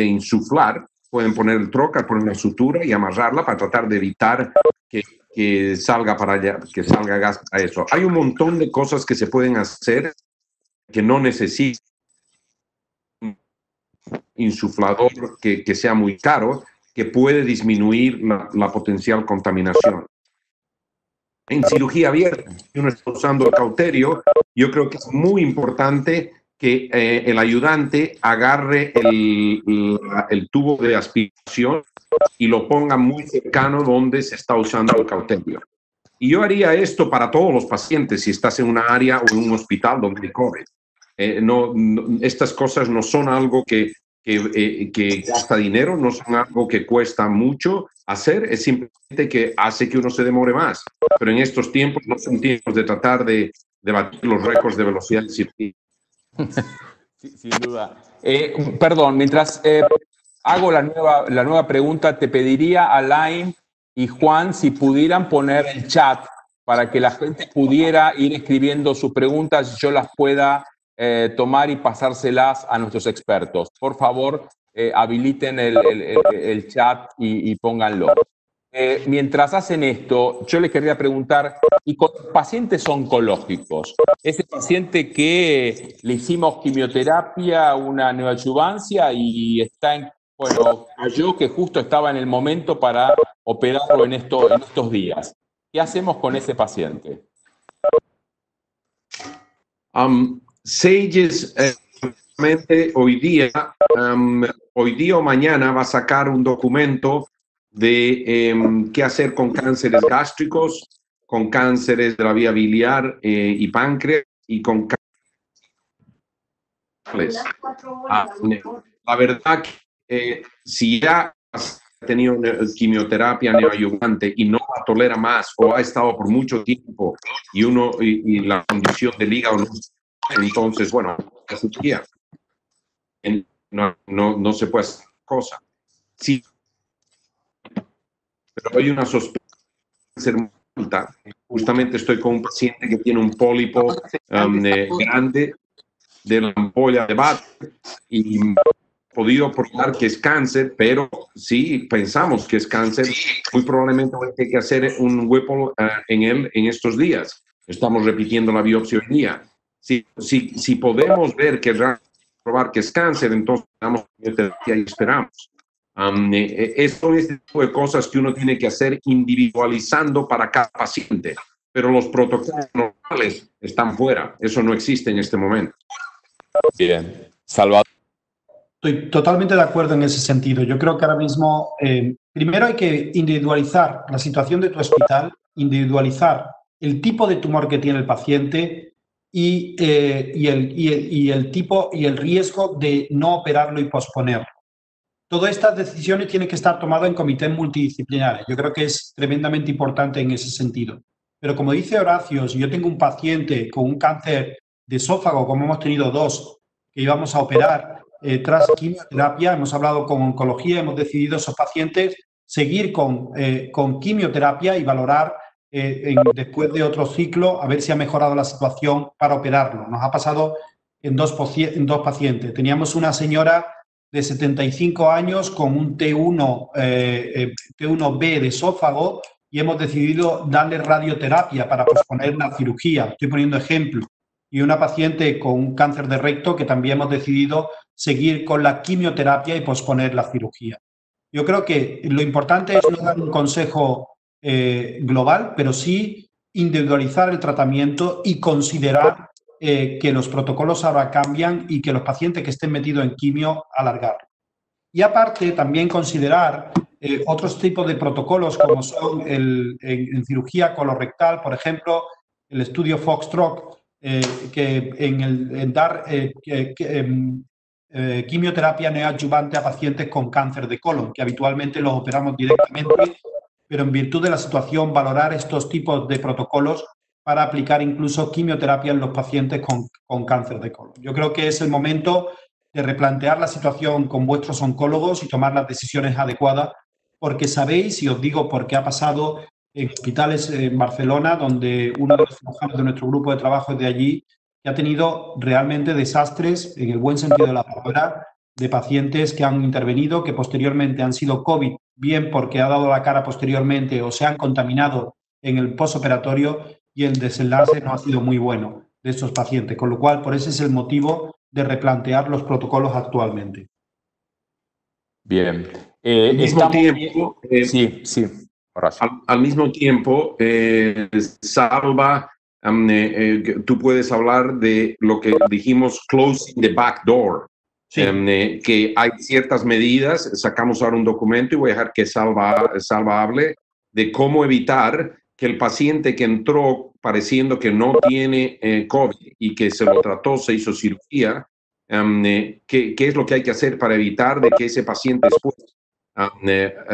insuflar. Pueden poner el trocar, poner una sutura y amarrarla para tratar de evitar que salga para allá, que salga gas a eso. Hay un montón de cosas que se pueden hacer que no necesitan un insuflador que sea muy caro, que puede disminuir la potencial contaminación. En cirugía abierta, si uno está usando el cauterio, yo creo que es muy importante que el ayudante agarre el tubo de aspiración y lo ponga muy cercano donde se está usando el cauterio. Y yo haría esto para todos los pacientes si estás en una área o en un hospital donde hay COVID. Estas cosas no son algo que gasta dinero, no son algo que cuesta mucho hacer, es simplemente que hace que uno se demore más. Pero en estos tiempos no son tiempos de tratar de batir los récords de velocidad de cirugía. Sí, sin duda. Perdón, mientras hago la nueva pregunta, te pediría a Alain y Juan si pudieran poner el chat para que la gente pudiera ir escribiendo sus preguntas y yo las pueda tomar y pasárselas a nuestros expertos. Por favor, habiliten el chat y pónganlo. Mientras hacen esto, yo les quería preguntar, y con pacientes oncológicos, ese paciente que le hicimos quimioterapia, una neoadyuvancia y cayó que justo estaba en el momento para operarlo en estos días. ¿Qué hacemos con ese paciente? Sages hoy día o mañana va a sacar un documento de qué hacer con cánceres gástricos, con cánceres de la vía biliar y páncreas y con cánceres. La verdad que si ya has tenido quimioterapia neoadyuvante y no la tolera más o ha estado por mucho tiempo y la condición del hígado, entonces, bueno, la cirugía no se puede hacer cosa. Sí, pero hay una sospecha de ser muy alta. Justamente estoy con un paciente que tiene un pólipo grande de la ampolla de Batten y podido probar que es cáncer, pero si pensamos que es cáncer, muy probablemente hay que hacer un Whipple en él en estos días. Estamos repitiendo la biopsia hoy día. Si podemos ver que probar que es cáncer, entonces damos quimioterapia y esperamos. Son este tipo de cosas que uno tiene que hacer individualizando para cada paciente, pero los protocolos normales están fuera. Eso no existe en este momento. Bien. Salvador. Estoy totalmente de acuerdo en ese sentido. Yo creo que ahora mismo, primero hay que individualizar la situación de tu hospital, individualizar el tipo de tumor que tiene el paciente y el tipo y el riesgo de no operarlo y posponerlo. Todas estas decisiones tienen que estar tomadas en comités multidisciplinares. Yo creo que es tremendamente importante en ese sentido. Pero como dice Horacio, si yo tengo un paciente con un cáncer de esófago, como hemos tenido dos, que íbamos a operar tras quimioterapia, hemos hablado con oncología, hemos decidido esos pacientes seguir con quimioterapia y valorar después de otro ciclo a ver si ha mejorado la situación para operarlo. Nos ha pasado en dos pacientes. Teníamos una señora de 75 años con un T1B de esófago y hemos decidido darle radioterapia para posponer la cirugía. Estoy poniendo ejemplo. Y una paciente con un cáncer de recto que también hemos decidido seguir con la quimioterapia y posponer la cirugía. Yo creo que lo importante es no dar un consejo global, pero sí individualizar el tratamiento y considerar que los protocolos ahora cambian y que los pacientes que estén metidos en quimio, alargarlo. Y aparte, también considerar otros tipos de protocolos como son en cirugía colorectal, por ejemplo, el estudio Foxtrot, que en dar quimioterapia neoadyuvante a pacientes con cáncer de colon, que habitualmente los operamos directamente, pero en virtud de la situación valorar estos tipos de protocolos para aplicar incluso quimioterapia en los pacientes con cáncer de colon. Yo creo que es el momento de replantear la situación con vuestros oncólogos y tomar las decisiones adecuadas, porque sabéis, y os digo porque ha pasado en hospitales en Barcelona, donde uno de los cirujanos de nuestro grupo de trabajo es de allí, que ha tenido realmente desastres, en el buen sentido de la palabra, de pacientes que han intervenido, que posteriormente han sido COVID, bien porque ha dado la cara posteriormente o se han contaminado en el postoperatorio, y el desenlace no ha sido muy bueno de estos pacientes, con lo cual por ese es el motivo de replantear los protocolos actualmente. Bien. Al mismo tiempo, al mismo tiempo, Salva, tú puedes hablar de lo que dijimos, closing the back door. Sí. Que hay ciertas medidas, sacamos ahora un documento y voy a dejar que Salva hable de cómo evitar que el paciente que entró pareciendo que no tiene COVID y que se lo trató, se hizo cirugía, ¿qué es lo que hay que hacer para evitar de que ese paciente después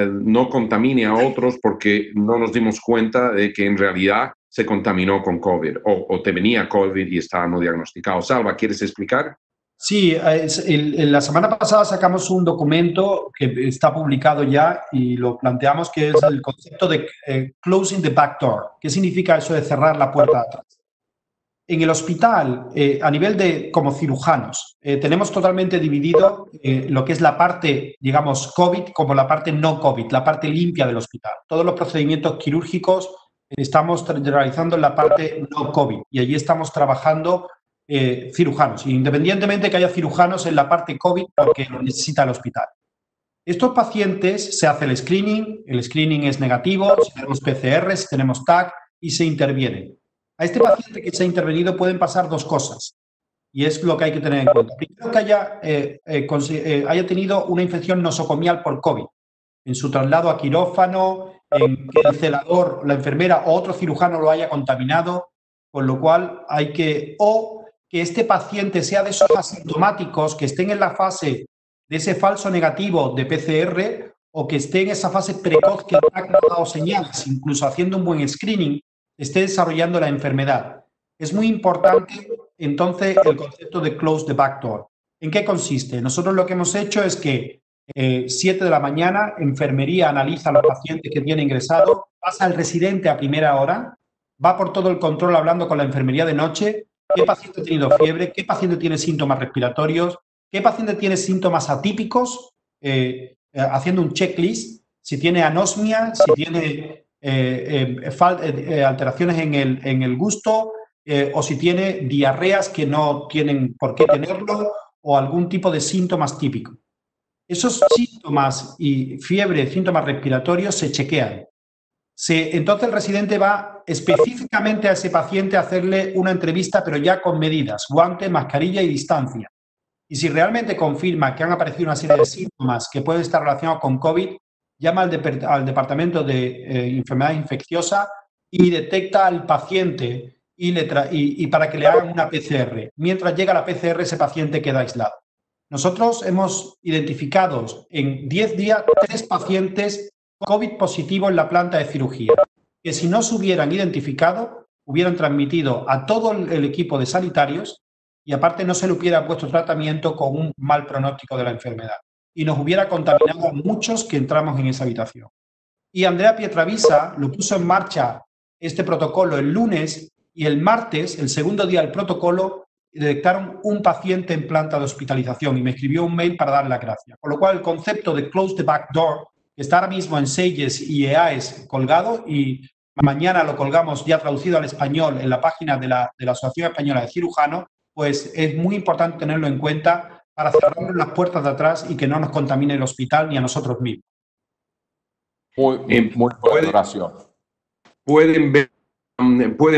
no contamine a otros porque no nos dimos cuenta de que en realidad se contaminó con COVID o te venía COVID y estaba no diagnosticado? Salva, ¿quieres explicar? Sí, la semana pasada sacamos un documento que está publicado ya y lo planteamos, que es el concepto de closing the back door. ¿Qué significa eso de cerrar la puerta de atrás? En el hospital, a nivel de como cirujanos, tenemos totalmente dividido lo que es la parte, digamos, COVID como la parte no COVID, la parte limpia del hospital. Todos los procedimientos quirúrgicos estamos realizando en la parte no COVID y allí estamos trabajando cirujanos, independientemente que haya cirujanos en la parte COVID porque lo necesita el hospital. Estos pacientes se hace el screening es negativo, si tenemos PCR, si tenemos TAC y se interviene. A este paciente que se ha intervenido pueden pasar dos cosas y es lo que hay que tener en cuenta. Primero, que haya tenido una infección nosocomial por COVID en su traslado a quirófano, en que el celador, la enfermera o otro cirujano lo haya contaminado, con lo cual hay que que este paciente sea de esos asintomáticos que estén en la fase de ese falso negativo de PCR o que esté en esa fase precoz que no ha dado señales, incluso haciendo un buen screening, esté desarrollando la enfermedad. Es muy importante, entonces, el concepto de close the back door. ¿En qué consiste? Nosotros lo que hemos hecho es que 7 de la mañana, enfermería analiza a los pacientes que tiene ingresado, pasa el residente a primera hora, va por todo el control hablando con la enfermería de noche, qué paciente ha tenido fiebre, qué paciente tiene síntomas respiratorios, qué paciente tiene síntomas atípicos, haciendo un checklist, si tiene anosmia, si tiene alteraciones en el gusto, o si tiene diarreas que no tienen por qué tenerlo, o algún tipo de síntomas típicos. Esos síntomas y fiebre, síntomas respiratorios se chequean. Entonces el residente va específicamente a ese paciente a hacerle una entrevista, pero ya con medidas, guante, mascarilla y distancia. Y si realmente confirma que han aparecido una serie de síntomas que pueden estar relacionados con COVID, llama al departamento de enfermedades infecciosas y detecta al paciente y para que le hagan una PCR. Mientras llega la PCR, ese paciente queda aislado. Nosotros hemos identificado en 10 días 3 pacientes COVID positivo en la planta de cirugía, que si no se hubieran identificado, hubieran transmitido a todo el equipo de sanitarios y aparte no se le hubiera puesto tratamiento con un mal pronóstico de la enfermedad. Y nos hubiera contaminado a muchos que entramos en esa habitación. Y Andrea Pietravisa lo puso en marcha este protocolo el lunes y el martes, el segundo día del protocolo, detectaron un paciente en planta de hospitalización y me escribió un mail para darle las gracias. Con lo cual el concepto de close the back door, que está ahora mismo en SAGES y EAES colgado y mañana lo colgamos ya traducido al español en la página de la Asociación Española de Cirujanos, pues es muy importante tenerlo en cuenta para cerrar las puertas de atrás y que no nos contamine el hospital ni a nosotros mismos. Muy buena oración. Pueden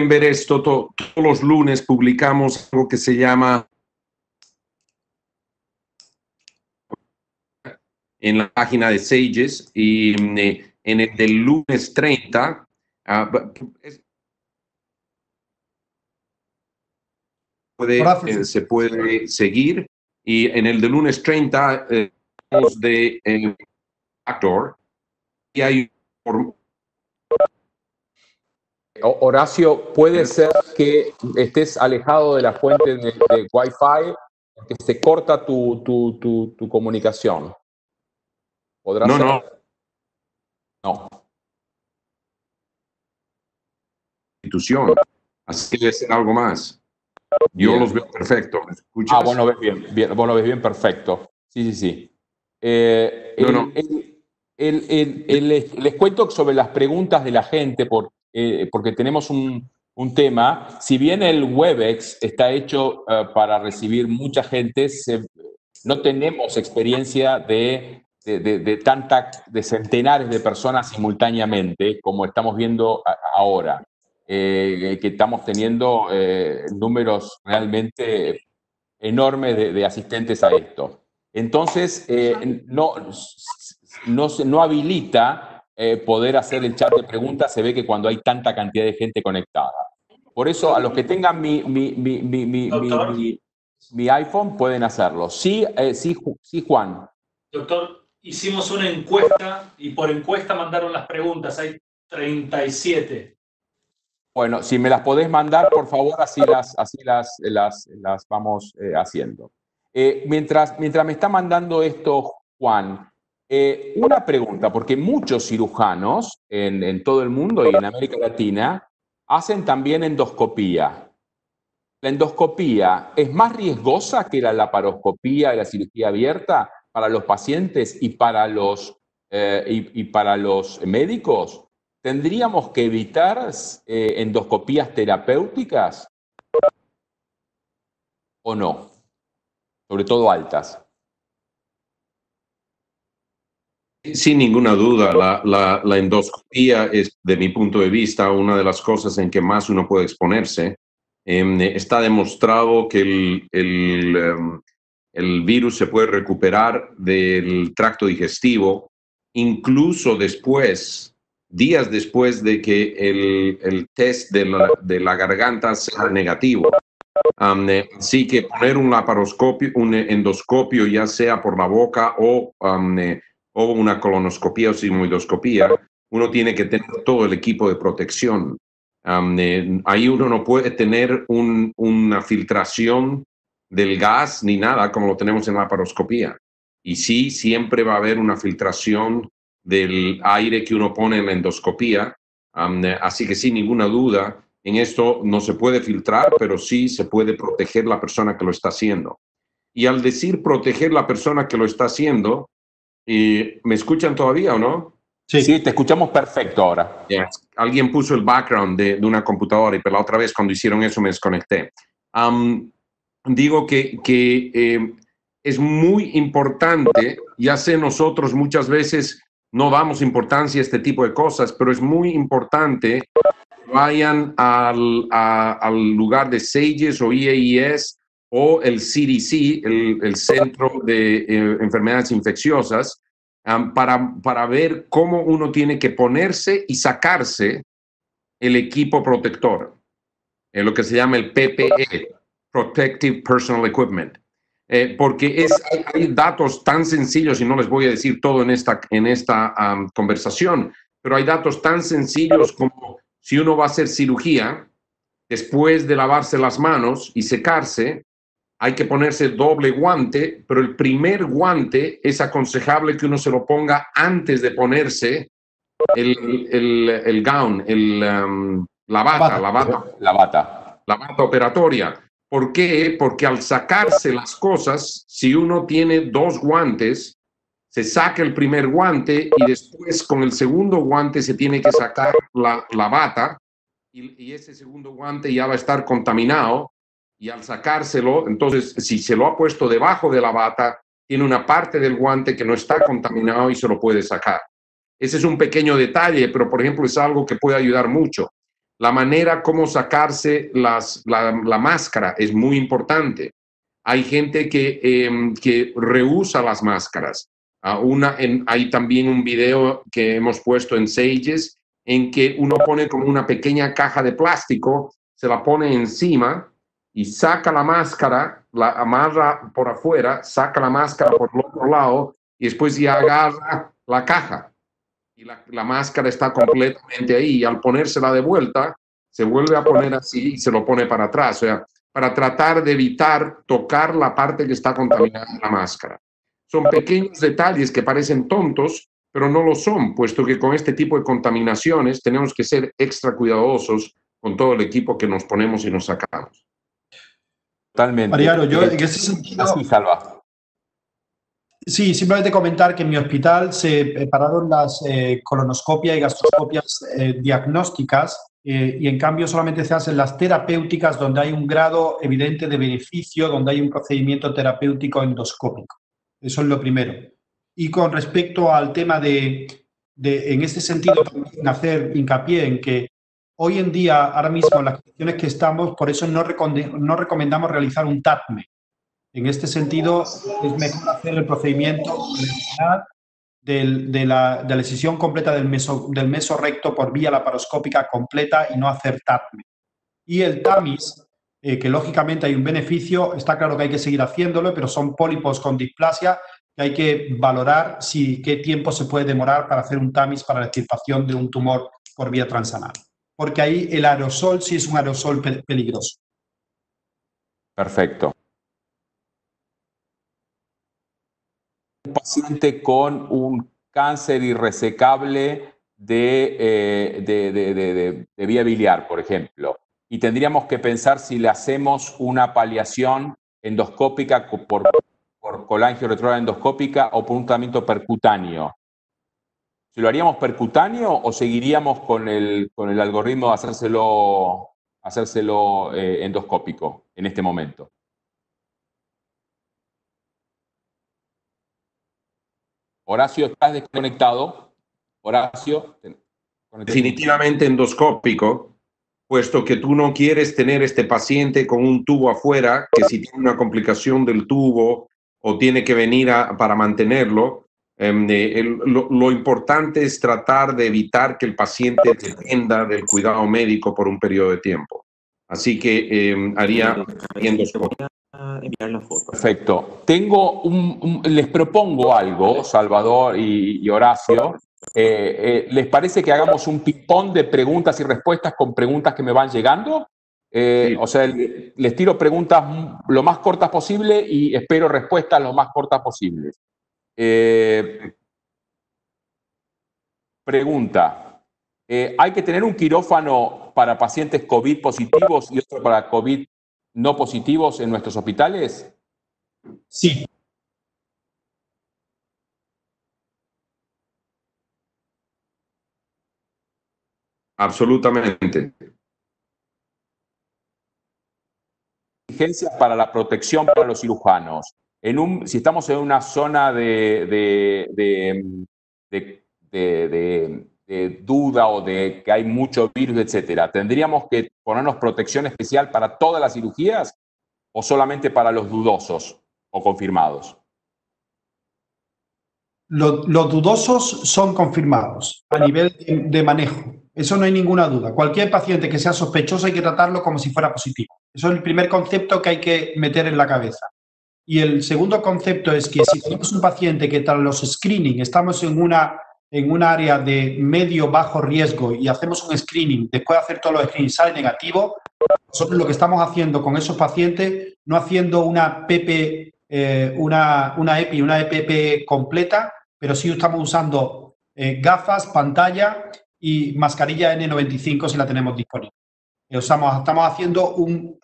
ver esto todos los lunes. Publicamos algo que se llama en la página de SAGES y en el del lunes 30 se puede seguir, y en el de lunes 30 de actor y hay Horacio, puede ser que estés alejado de la fuente de Wi-Fi, que se corta tu comunicación. ¿Podrá ser? No. Institución, así que debe ser algo más. Yo Bien. los veo perfecto. ¿Me escuchas? Vos lo ves bien, vos lo ves bien, perfecto. Sí. Les cuento sobre las preguntas de la gente, porque tenemos un tema. Si bien el Webex está hecho para recibir mucha gente, no tenemos experiencia de centenares de personas simultáneamente, como estamos viendo ahora. Que estamos teniendo números realmente enormes de asistentes a esto. Entonces, no habilita poder hacer el chat de preguntas, se ve que cuando hay tanta cantidad de gente conectada. Por eso, a los que tengan mi iPhone pueden hacerlo. Sí, Juan. Doctor, hicimos una encuesta y por encuesta mandaron las preguntas. Hay 37. Bueno, si me las podés mandar, por favor, así las vamos haciendo. Mientras me está mandando esto, Juan, una pregunta, porque muchos cirujanos en todo el mundo y en América Latina hacen también endoscopía. ¿La endoscopía es más riesgosa que la laparoscopía y la cirugía abierta para los pacientes y para los médicos? ¿Tendríamos que evitar endoscopías terapéuticas o no? Sobre todo altas. Sin ninguna duda, la endoscopía es, de mi punto de vista, una de las cosas en que más uno puede exponerse. Está demostrado que el virus se puede recuperar del tracto digestivo, incluso días después de que el test de la garganta sea negativo. Así que poner un endoscopio, ya sea por la boca o una colonoscopía o sigmoidoscopía, uno tiene que tener todo el equipo de protección. Ahí uno no puede tener una filtración del gas ni nada como lo tenemos en la laparoscopía. Y sí, siempre va a haber una filtración del aire que uno pone en la endoscopía. Así que sin ninguna duda, en esto no se puede filtrar, pero sí se puede proteger la persona que lo está haciendo. Y al decir proteger la persona que lo está haciendo, ¿me escuchan todavía o no? Sí, te escuchamos perfecto ahora. Yes. Alguien puso el background de una computadora y pero la otra vez cuando hicieron eso me desconecté. Digo que es muy importante, ya sé nosotros muchas veces no damos importancia a este tipo de cosas, pero es muy importante que vayan al lugar de SAGES o EAES o el CDC, el Centro de Enfermedades Infecciosas, para ver cómo uno tiene que ponerse y sacarse el equipo protector, lo que se llama el PPE, Protective Personal Equipment. Porque hay datos tan sencillos, y no les voy a decir todo en esta conversación, pero hay datos tan sencillos como si uno va a hacer cirugía, después de lavarse las manos y secarse, hay que ponerse doble guante, pero el primer guante es aconsejable que uno se lo ponga antes de ponerse el gown, la bata operatoria. ¿Por qué? Porque al sacarse las cosas, si uno tiene dos guantes, se saca el primer guante y después con el segundo guante se tiene que sacar la bata y ese segundo guante ya va a estar contaminado. Y al sacárselo, entonces, si se lo ha puesto debajo de la bata, tiene una parte del guante que no está contaminado y se lo puede sacar. Ese es un pequeño detalle, pero, por ejemplo, es algo que puede ayudar mucho. La manera como sacarse la máscara es muy importante. Hay gente que rehúsa las máscaras. Hay también un video que hemos puesto en SAGES en que uno pone como una pequeña caja de plástico, se la pone encima y saca la máscara, la amarra por afuera, saca la máscara por el otro lado y después ya agarra la caja. Y la máscara está completamente ahí y al ponérsela de vuelta, se vuelve a poner así y se lo pone para atrás. O sea, para tratar de evitar tocar la parte que está contaminada en la máscara. Son pequeños detalles que parecen tontos, pero no lo son, puesto que con este tipo de contaminaciones tenemos que ser extra cuidadosos con todo el equipo que nos ponemos y nos sacamos. Totalmente. Mariano, yo en ese sentido... Así, Salva. Sí, simplemente comentar que en mi hospital se pararon las colonoscopias y gastroscopias diagnósticas y en cambio solamente se hacen las terapéuticas donde hay un grado evidente de beneficio, donde hay un procedimiento terapéutico endoscópico. Eso es lo primero. Y con respecto al tema en este sentido, también hacer hincapié en que hoy en día, ahora mismo, en las condiciones que estamos, por eso no recomendamos realizar un TAPME. En este sentido, es mejor hacer el procedimiento de la decisión completa del mesorrecto por vía laparoscópica completa y no hacer TAPME. Y el TAMIS, que lógicamente hay un beneficio, está claro que hay que seguir haciéndolo, pero son pólipos con displasia que hay que valorar qué tiempo se puede demorar para hacer un TAMIS para la extirpación de un tumor por vía transanal. Porque ahí el aerosol sí es un aerosol peligroso. Perfecto. Un paciente con un cáncer irresecable de vía biliar, por ejemplo, y tendríamos que pensar si le hacemos una paliación endoscópica por colangio retrógrado endoscópica o por un tratamiento percutáneo. ¿Si lo haríamos percutáneo o seguiríamos con el algoritmo de hacérselo endoscópico en este momento? Horacio, ¿estás desconectado? Horacio. Definitivamente endoscópico, puesto que tú no quieres tener este paciente con un tubo afuera, que si tiene una complicación del tubo o tiene que venir para mantenerlo, lo importante es tratar de evitar que el paciente dependa del cuidado médico por un periodo de tiempo. Así que haría endoscopia. Enviar la foto. Perfecto. Les propongo algo, Salvador y Horacio. ¿Les parece que hagamos un ping-pong de preguntas y respuestas con preguntas que me van llegando? Sí. O sea, les tiro preguntas lo más cortas posible y espero respuestas lo más cortas posibles. Pregunta. ¿Hay que tener un quirófano para pacientes COVID positivos y otro para COVID no positivos en nuestros hospitales? Sí. Absolutamente. Exigencias para la protección para los cirujanos. Si estamos en una zona de duda o de que hay mucho virus, etcétera, ¿tendríamos que ponernos protección especial para todas las cirugías o solamente para los dudosos o confirmados? Los dudosos son confirmados a nivel de manejo. Eso no hay ninguna duda. Cualquier paciente que sea sospechoso hay que tratarlo como si fuera positivo. Eso es el primer concepto que hay que meter en la cabeza. Y el segundo concepto es que si tenemos un paciente que tras los screening estamos en un área de medio-bajo riesgo y hacemos un screening, después de hacer todos los screenings sale negativo, nosotros lo que estamos haciendo con esos pacientes, no haciendo una PP, una EPI, una EPP completa, pero sí estamos usando gafas, pantalla y mascarilla N95 si la tenemos disponible. Estamos haciendo un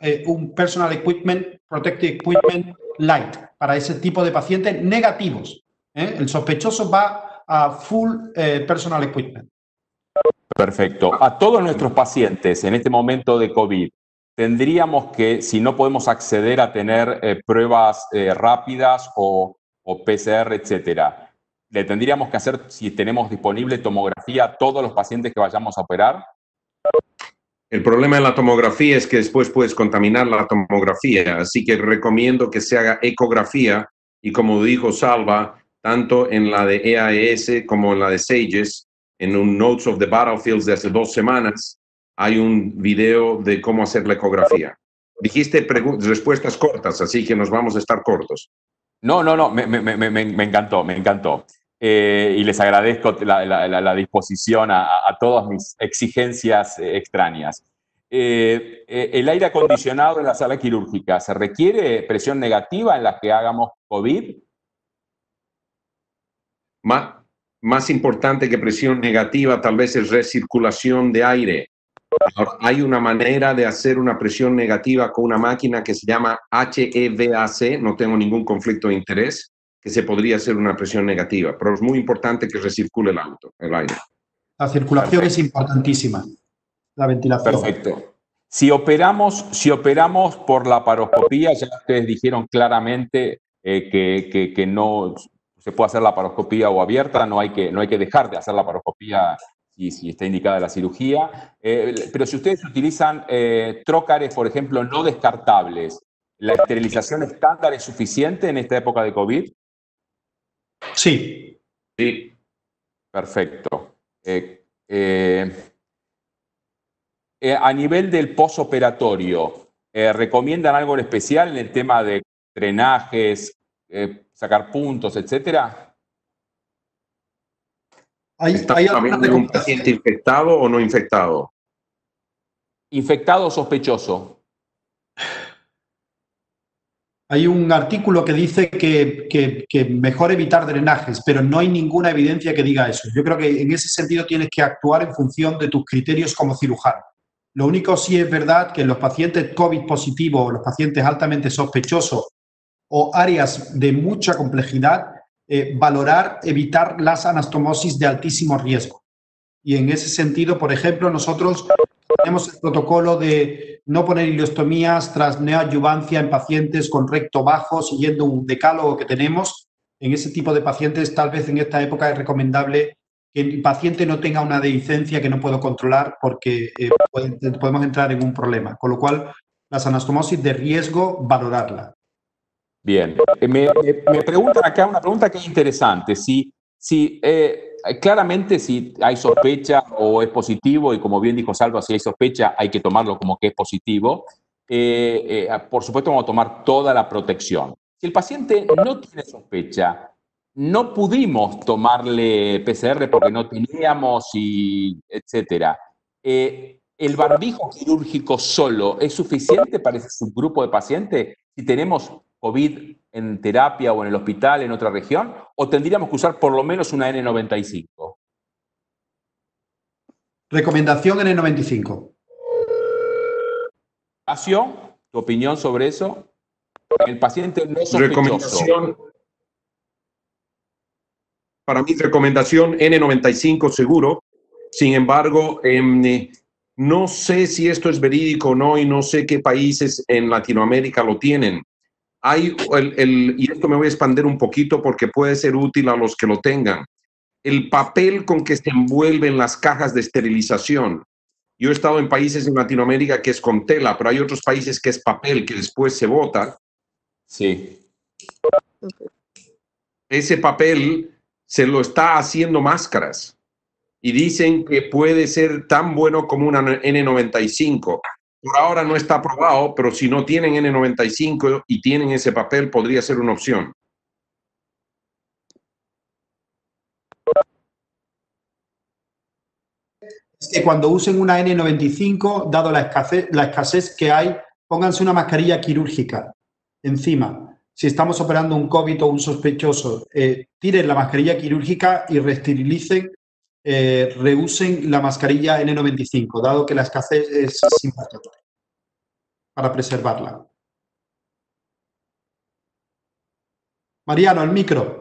personal equipment, protective equipment light para ese tipo de pacientes negativos. El sospechoso va a full personal equipment. Perfecto. A todos nuestros pacientes en este momento de COVID, tendríamos que, si no podemos acceder a tener pruebas rápidas o PCR, etcétera, ¿le tendríamos que hacer, si tenemos disponible tomografía a todos los pacientes que vayamos a operar? El problema de la tomografía es que después puedes contaminar la tomografía, así que recomiendo que se haga ecografía y, como dijo Salva, tanto en la de EAS como en la de SAGES, en un Notes of the Battlefields de hace 2 semanas, hay un video de cómo hacer la ecografía. Dijiste respuestas cortas, así que nos vamos a estar cortos. No, me encantó, me encantó. Y les agradezco la disposición a todas mis exigencias extrañas. El aire acondicionado en la sala quirúrgica, ¿se requiere presión negativa en las que hagamos COVID? Más importante que presión negativa tal vez es recirculación de aire. Ahora, hay una manera de hacer una presión negativa con una máquina que se llama HEVAC, no tengo ningún conflicto de interés, que se podría hacer una presión negativa, pero es muy importante que recircule el aire. La circulación es importantísima, la ventilación. Perfecto. Si operamos por la laparoscopía, ya ustedes dijeron claramente que no se puede hacer la laparoscopía o abierta, no hay que dejar de hacer la laparoscopía si está indicada la cirugía. Pero si ustedes utilizan trócares, por ejemplo, no descartables, ¿la esterilización estándar es suficiente en esta época de COVID? Sí. Sí. Perfecto. A nivel del posoperatorio, ¿recomiendan algo en especial en el tema de drenajes, sacar puntos, etcétera? ¿Estás hablando de un paciente infectado o no infectado? Infectado o sospechoso. Hay un artículo que dice que mejor evitar drenajes, pero no hay ninguna evidencia que diga eso. Yo creo que en ese sentido tienes que actuar en función de tus criterios como cirujano. Lo único sí es verdad que en los pacientes COVID positivos, los pacientes altamente sospechosos o áreas de mucha complejidad, evitar las anastomosis de altísimo riesgo. Y en ese sentido, por ejemplo, nosotros tenemos el protocolo de no poner ileostomías tras neoadyuvancia en pacientes con recto bajo, siguiendo un decálogo que tenemos. En ese tipo de pacientes, tal vez en esta época es recomendable que el paciente no tenga una dehiscencia que no puedo controlar porque podemos entrar en un problema. Con lo cual, las anastomosis de riesgo, valorarla. Bien. Me preguntan acá una pregunta que es interesante. Claramente, si hay sospecha o es positivo, y como bien dijo Salva, si hay sospecha, hay que tomarlo como que es positivo. Por supuesto, vamos a tomar toda la protección. Si el paciente no tiene sospecha, no pudimos tomarle PCR porque no teníamos, etcétera. ¿El barbijo quirúrgico solo es suficiente para ese subgrupo de pacientes si tenemos COVID en terapia o en el hospital en otra región? ¿O tendríamos que usar por lo menos una N95? Recomendación N95. Horacio, ¿tu opinión sobre eso? El paciente no sospechoso. Recomendación, para mi recomendación, N95 seguro. Sin embargo, no sé si esto es verídico o no y no sé qué países en Latinoamérica lo tienen. Hay y esto me voy a expandir un poquito porque puede ser útil a los que lo tengan. El papel con que se envuelven las cajas de esterilización. Yo he estado en países en Latinoamérica que es con tela, pero hay otros países que es papel, que después se bota. Sí. Ese papel se lo está haciendo máscaras y dicen que puede ser tan bueno como una N95. Por ahora no está aprobado, pero si no tienen N95 y tienen ese papel, podría ser una opción. Es que cuando usen una N95, dado la escasez que hay, pónganse una mascarilla quirúrgica encima. Si estamos operando un COVID o un sospechoso, tiren la mascarilla quirúrgica y reesterilicen, reusen la mascarilla N95, dado que la escasez es importante para preservarla. Mariano, al micro.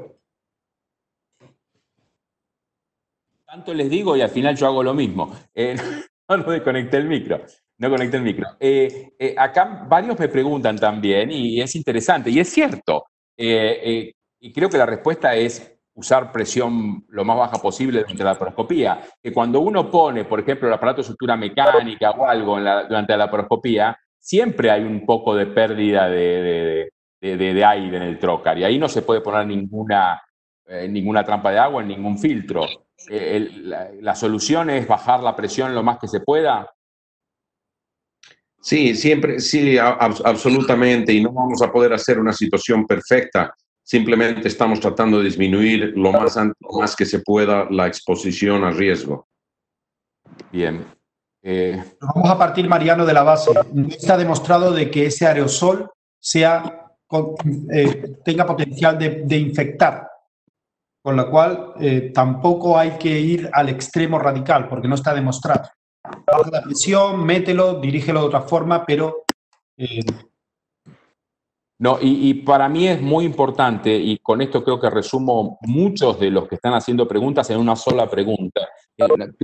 Tanto les digo y al final yo hago lo mismo. No desconecté el micro. No conecté el micro. Acá varios me preguntan también, y es interesante, y es cierto. Y creo que la respuesta es usar presión lo más baja posible durante la laparoscopía. Que cuando uno pone, por ejemplo, el aparato de sutura mecánica o algo durante la laparoscopía, siempre hay un poco de pérdida de aire en el trocar. Y ahí no se puede poner ninguna trampa de agua, ningún filtro. La solución es bajar la presión lo más que se pueda. Sí, siempre, sí, absolutamente. Y no vamos a poder hacer una situación perfecta. Simplemente estamos tratando de disminuir lo más que se pueda la exposición a riesgo. Bien. Vamos a partir, Mariano, de la base. No está demostrado de que ese aerosol tenga potencial de infectar. Con lo cual, tampoco hay que ir al extremo radical, porque no está demostrado. Baja la presión, mételo, dirígelo de otra forma, pero... No, y para mí es muy importante, y con esto creo que resumo muchos de los que están haciendo preguntas en una sola pregunta.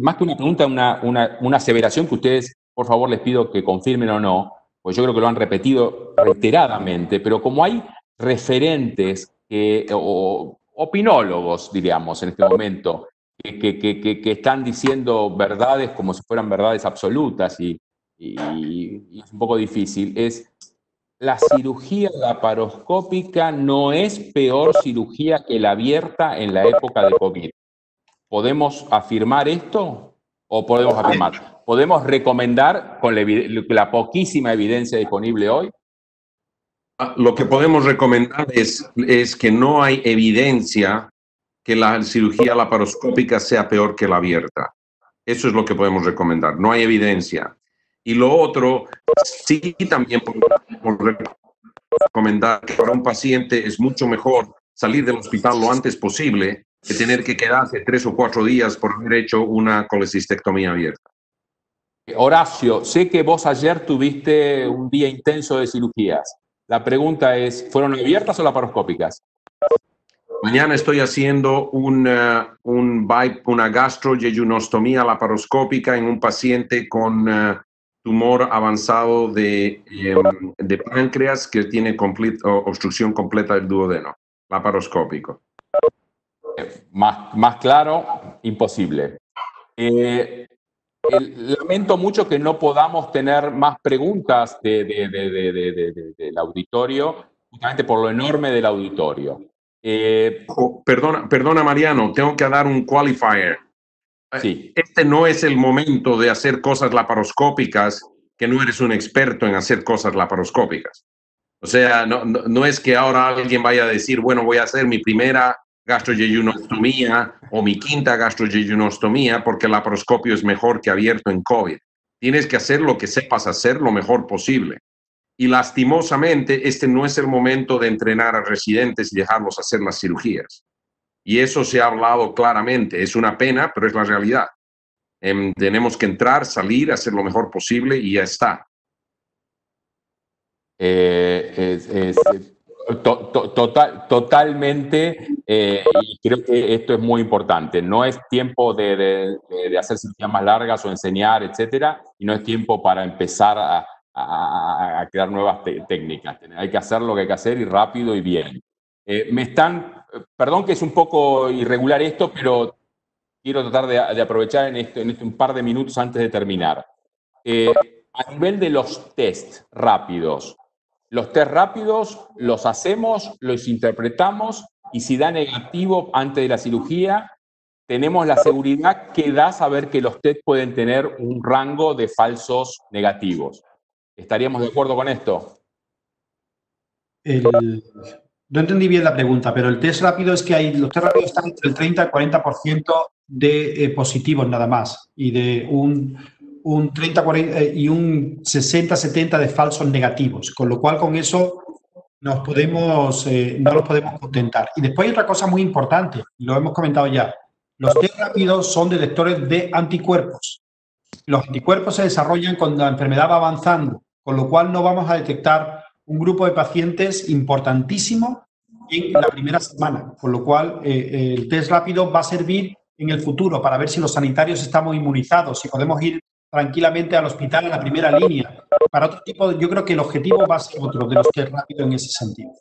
Más que una pregunta, una aseveración que ustedes, por favor, les pido que confirmen o no, pues yo creo que lo han repetido reiteradamente, pero como hay referentes o opinólogos, diríamos, en este momento, que están diciendo verdades como si fueran verdades absolutas y es un poco difícil, la cirugía laparoscópica no es peor cirugía que la abierta en la época de COVID. ¿Podemos afirmar esto o podemos afirmar? ¿Podemos recomendar con la poquísima evidencia disponible hoy? Lo que podemos recomendar es que no hay evidencia que la cirugía laparoscópica sea peor que la abierta. Eso es lo que podemos recomendar. No hay evidencia. Y lo otro, sí también podemos recomendar que para un paciente es mucho mejor salir del hospital lo antes posible que tener que quedarse 3 o 4 días por haber hecho una colecistectomía abierta. Horacio, sé que vos ayer tuviste un día intenso de cirugías. La pregunta es, ¿fueron abiertas o laparoscópicas? Mañana estoy haciendo una gastroyejunostomía laparoscópica en un paciente con tumor avanzado de páncreas que tiene obstrucción completa del duodeno, laparoscópico. Más claro, imposible. Lamento mucho que no podamos tener más preguntas del auditorio, justamente por lo enorme del auditorio. Perdona, Mariano, tengo que dar un qualifier. Sí. Este no es el momento de hacer cosas laparoscópicas que no eres un experto en hacer cosas laparoscópicas. O sea, no es que ahora alguien vaya a decir, bueno, voy a hacer mi primera gastroyejunostomía o mi quinta gastroyejunostomía porque el laparoscopio es mejor que abierto en COVID. Tienes que hacer lo que sepas hacer lo mejor posible. Y lastimosamente, este no es el momento de entrenar a residentes y dejarlos hacer las cirugías. Y eso se ha hablado claramente. Es una pena, pero es la realidad. Tenemos que entrar, salir, hacer lo mejor posible y ya está. Totalmente, y creo que esto es muy importante. No es tiempo de hacer cirugías más largas o enseñar, etcétera, y no es tiempo para empezar a crear nuevas técnicas. Hay que hacer lo que hay que hacer y rápido y bien. Perdón que es un poco irregular esto, pero quiero tratar de aprovechar en un par de minutos antes de terminar. A nivel de los test rápidos, los test rápidos los hacemos, los interpretamos y si da negativo antes de la cirugía, tenemos la seguridad que da saber que los test pueden tener un rango de falsos negativos. ¿Estaríamos de acuerdo con esto? No entendí bien la pregunta, pero el test rápido es que los test rápidos están entre el 30 y el 40% de positivos nada más y de un 30, 40 y un 60, 70 de falsos negativos, con lo cual con eso no nos podemos contentar. Y después hay otra cosa muy importante, y lo hemos comentado ya, los test rápidos son detectores de anticuerpos. Los anticuerpos se desarrollan cuando la enfermedad va avanzando, con lo cual no vamos a detectar un grupo de pacientes importantísimo en la primera semana, con lo cual el test rápido va a servir en el futuro para ver si los sanitarios estamos inmunizados, si podemos ir tranquilamente al hospital en la primera línea. Para otro tipo, yo creo que el objetivo va a ser otro de los test rápidos en ese sentido.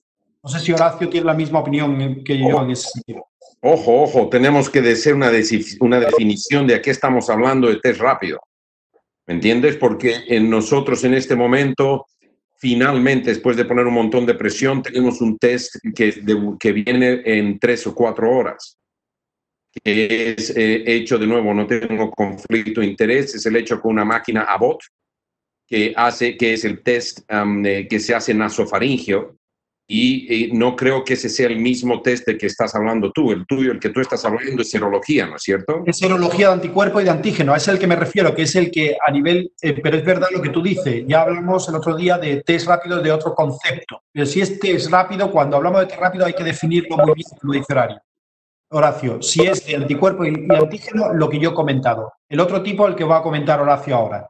No sé si Horacio tiene la misma opinión que yo en ese sentido. Ojo, tenemos que hacer una definición de a qué estamos hablando de test rápido. ¿Me entiendes? Porque nosotros en este momento, finalmente, después de poner un montón de presión, tenemos un test que viene en 3 o 4 horas. Que es hecho, de nuevo, no tengo conflicto de interés, es el hecho con una máquina Abbott, que es el test que se hace nasofaringeo, y no creo que ese sea el mismo test de que estás hablando tú. El tuyo, el que tú estás hablando, es serología, ¿no es cierto? Es serología de anticuerpo y de antígeno, es el que me refiero, que es el que a nivel, pero es verdad lo que tú dices, ya hablamos el otro día de test rápido de otro concepto, pero si es test rápido, cuando hablamos de test rápido hay que definirlo muy bien, como dice Horacio, si es de anticuerpo y antígeno, lo que yo he comentado. El otro tipo, el que va a comentar Horacio ahora.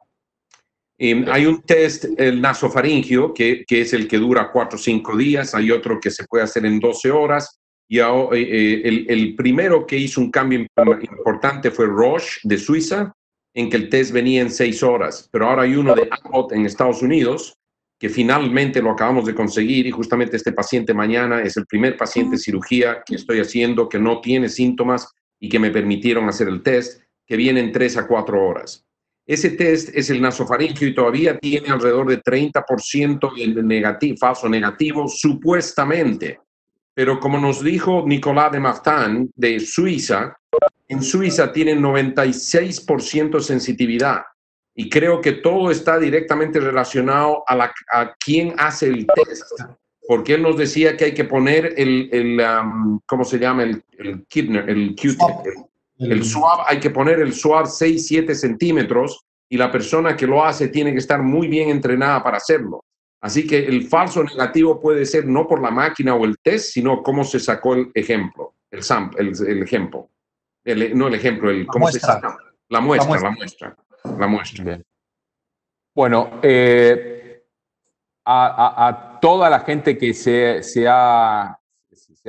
Hay un test, el nasofaringio, que es el que dura 4 o 5 días. Hay otro que se puede hacer en 12 horas. Y el primero que hizo un cambio importante fue Roche, de Suiza, en que el test venía en 6 horas. Pero ahora hay uno de Abbott en Estados Unidos, que finalmente lo acabamos de conseguir. Y justamente este paciente mañana es el primer paciente de cirugía que estoy haciendo, que no tiene síntomas y que me permitieron hacer el test, que viene en 3 a 4 horas. Ese test es el nasofaringio y todavía tiene alrededor de 30% de falso negativo, supuestamente. Pero como nos dijo Nicolas de Martin, de Suiza, en Suiza tienen 96% sensitividad. Y creo que todo está directamente relacionado a quién hace el test. Porque él nos decía que hay que poner ¿cómo se llama? El Q-tip. El swab, hay que poner el swab 6-7 centímetros y la persona que lo hace tiene que estar muy bien entrenada para hacerlo. Así que el falso negativo puede ser no por la máquina o el test, sino cómo se sacó el ejemplo, el ejemplo. No el ejemplo, ¿cómo se llama? La muestra. Bien. Bueno, a toda la gente que se ha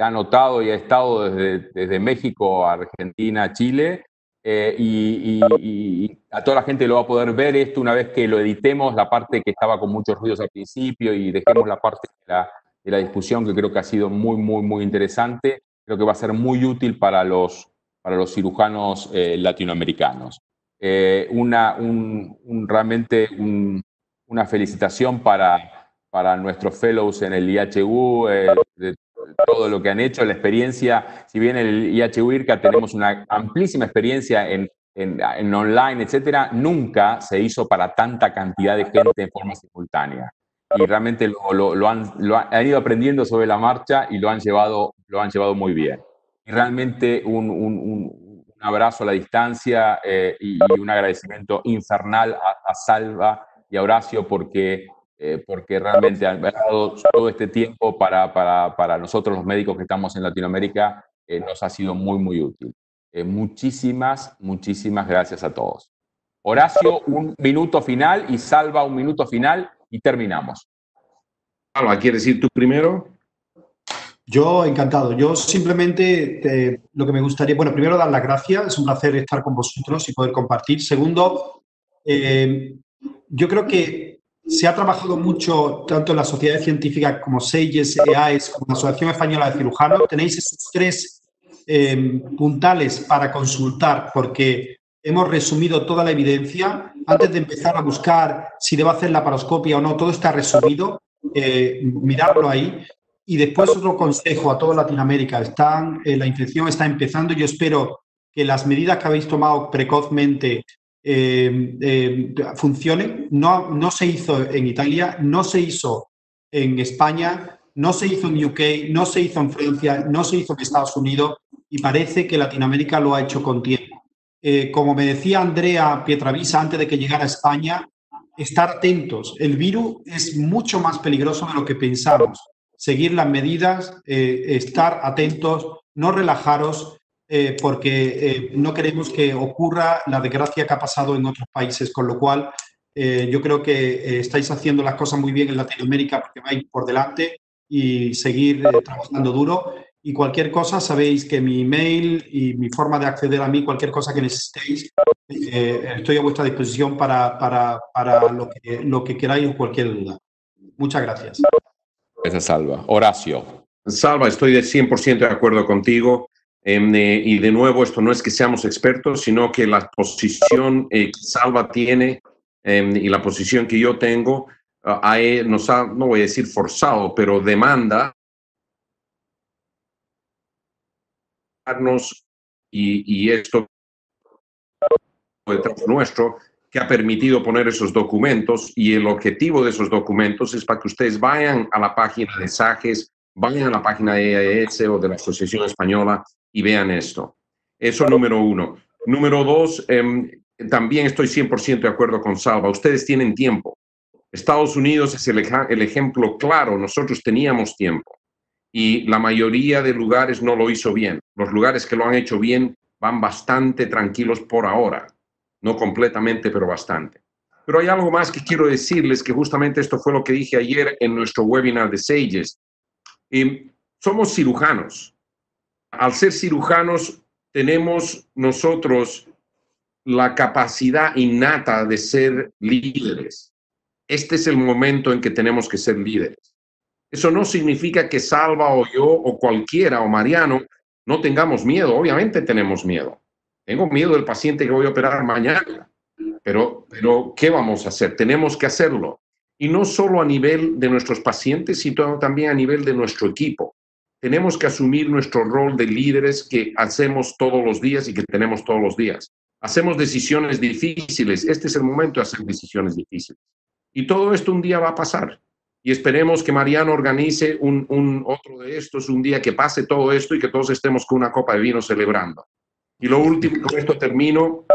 anotado y ha estado desde México a Argentina, Chile, y a toda la gente lo va a poder ver esto una vez que lo editemos, la parte que estaba con muchos ruidos al principio, y dejemos la parte de la discusión, que creo que ha sido muy interesante. Creo que va a ser muy útil para los cirujanos latinoamericanos. Realmente una felicitación para nuestros fellows en el IHU, de todo lo que han hecho, la experiencia. Si bien en el IHU IRCA tenemos una amplísima experiencia en online, etcétera, nunca se hizo para tanta cantidad de gente en forma simultánea. Y realmente lo han ido aprendiendo sobre la marcha y lo han llevado muy bien. Y realmente un abrazo a la distancia y un agradecimiento infernal a Salva y a Horacio porque realmente han dado todo este tiempo para nosotros los médicos que estamos en Latinoamérica, nos ha sido muy útil. Muchísimas gracias a todos. Horacio, un minuto final, y Salva, un minuto final, y terminamos. Salva, ¿quieres ir tú primero? Yo encantado. Yo simplemente lo que me gustaría, bueno, primero dar las gracias. Es un placer estar con vosotros y poder compartir. Segundo, yo creo que se ha trabajado mucho tanto en la sociedad científica como SEIES, EAES, como la Asociación Española de Cirujanos. Tenéis esos tres puntales para consultar porque hemos resumido toda la evidencia. Antes de empezar a buscar si debo hacer la laparoscopia o no, todo está resumido. Mirarlo ahí. Y después otro consejo a toda Latinoamérica. La infección está empezando. Yo espero que las medidas que habéis tomado precozmente funcionen. No se hizo en Italia, no se hizo en España, no se hizo en UK, no se hizo en Francia, no se hizo en Estados Unidos y parece que Latinoamérica lo ha hecho con tiempo. Como me decía Andrea Pietravisa antes de que llegara a España, estar atentos. El virus es mucho más peligroso de lo que pensamos. Seguir las medidas, estar atentos, no relajaros, porque no queremos que ocurra la desgracia que ha pasado en otros países, con lo cual yo creo que estáis haciendo las cosas muy bien en Latinoamérica porque vais por delante y seguir trabajando duro. Y cualquier cosa, sabéis que mi email y mi forma de acceder a mí, cualquier cosa que necesitéis, estoy a vuestra disposición para lo que queráis o cualquier duda. Muchas gracias. Gracias, Salva. Horacio. Salva, estoy de 100% de acuerdo contigo. Y de nuevo, esto no es que seamos expertos, sino que la posición que Salva tiene y la posición que yo tengo nos ha, no voy a decir forzado, pero demanda y esto detrás nuestro que ha permitido poner esos documentos, y el objetivo de esos documentos es para que ustedes vayan a la página de SAGES, vayan a la página de EAES o de la Asociación Española y vean esto. Eso número uno. Número dos, también estoy 100% de acuerdo con Salva. Ustedes tienen tiempo. Estados Unidos es el ejemplo claro. Nosotros teníamos tiempo y la mayoría de lugares no lo hizo bien. Los lugares que lo han hecho bien van bastante tranquilos por ahora. No completamente, pero bastante. Pero hay algo más que quiero decirles, que justamente esto fue lo que dije ayer en nuestro webinar de SAGES. Somos cirujanos. Al ser cirujanos, tenemos nosotros la capacidad innata de ser líderes. Este es el momento en que tenemos que ser líderes. Eso no significa que Salva o yo o cualquiera o Mariano no tengamos miedo. Obviamente tenemos miedo. Tengo miedo del paciente que voy a operar mañana. Pero ¿qué vamos a hacer? Tenemos que hacerlo. Y no solo a nivel de nuestros pacientes, sino también a nivel de nuestro equipo. Tenemos que asumir nuestro rol de líderes que hacemos todos los días y que tenemos todos los días. Hacemos decisiones difíciles. Este es el momento de hacer decisiones difíciles. Y todo esto un día va a pasar. Y esperemos que Mariano organice otro de estos, un día que pase todo esto y que todos estemos con una copa de vino celebrando. Y lo último, con esto termino,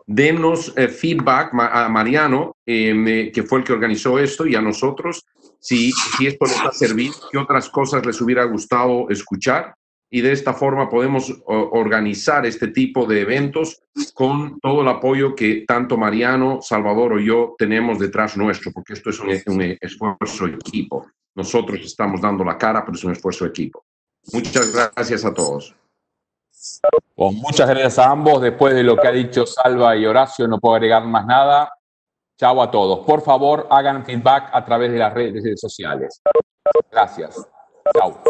denos feedback a Mariano, que fue el que organizó esto, y a nosotros, si esto les ha servido, qué otras cosas les hubiera gustado escuchar. Y de esta forma podemos organizar este tipo de eventos con todo el apoyo que tanto Mariano, Salvador o yo tenemos detrás nuestro, porque esto es un esfuerzo de equipo. Nosotros estamos dando la cara, pero es un esfuerzo de equipo. Muchas gracias a todos. Pues muchas gracias a ambos. Después de lo que ha dicho Salva y Horacio, no puedo agregar más nada. Chao a todos. Por favor, hagan feedback a través de las redes sociales. Gracias. Chao.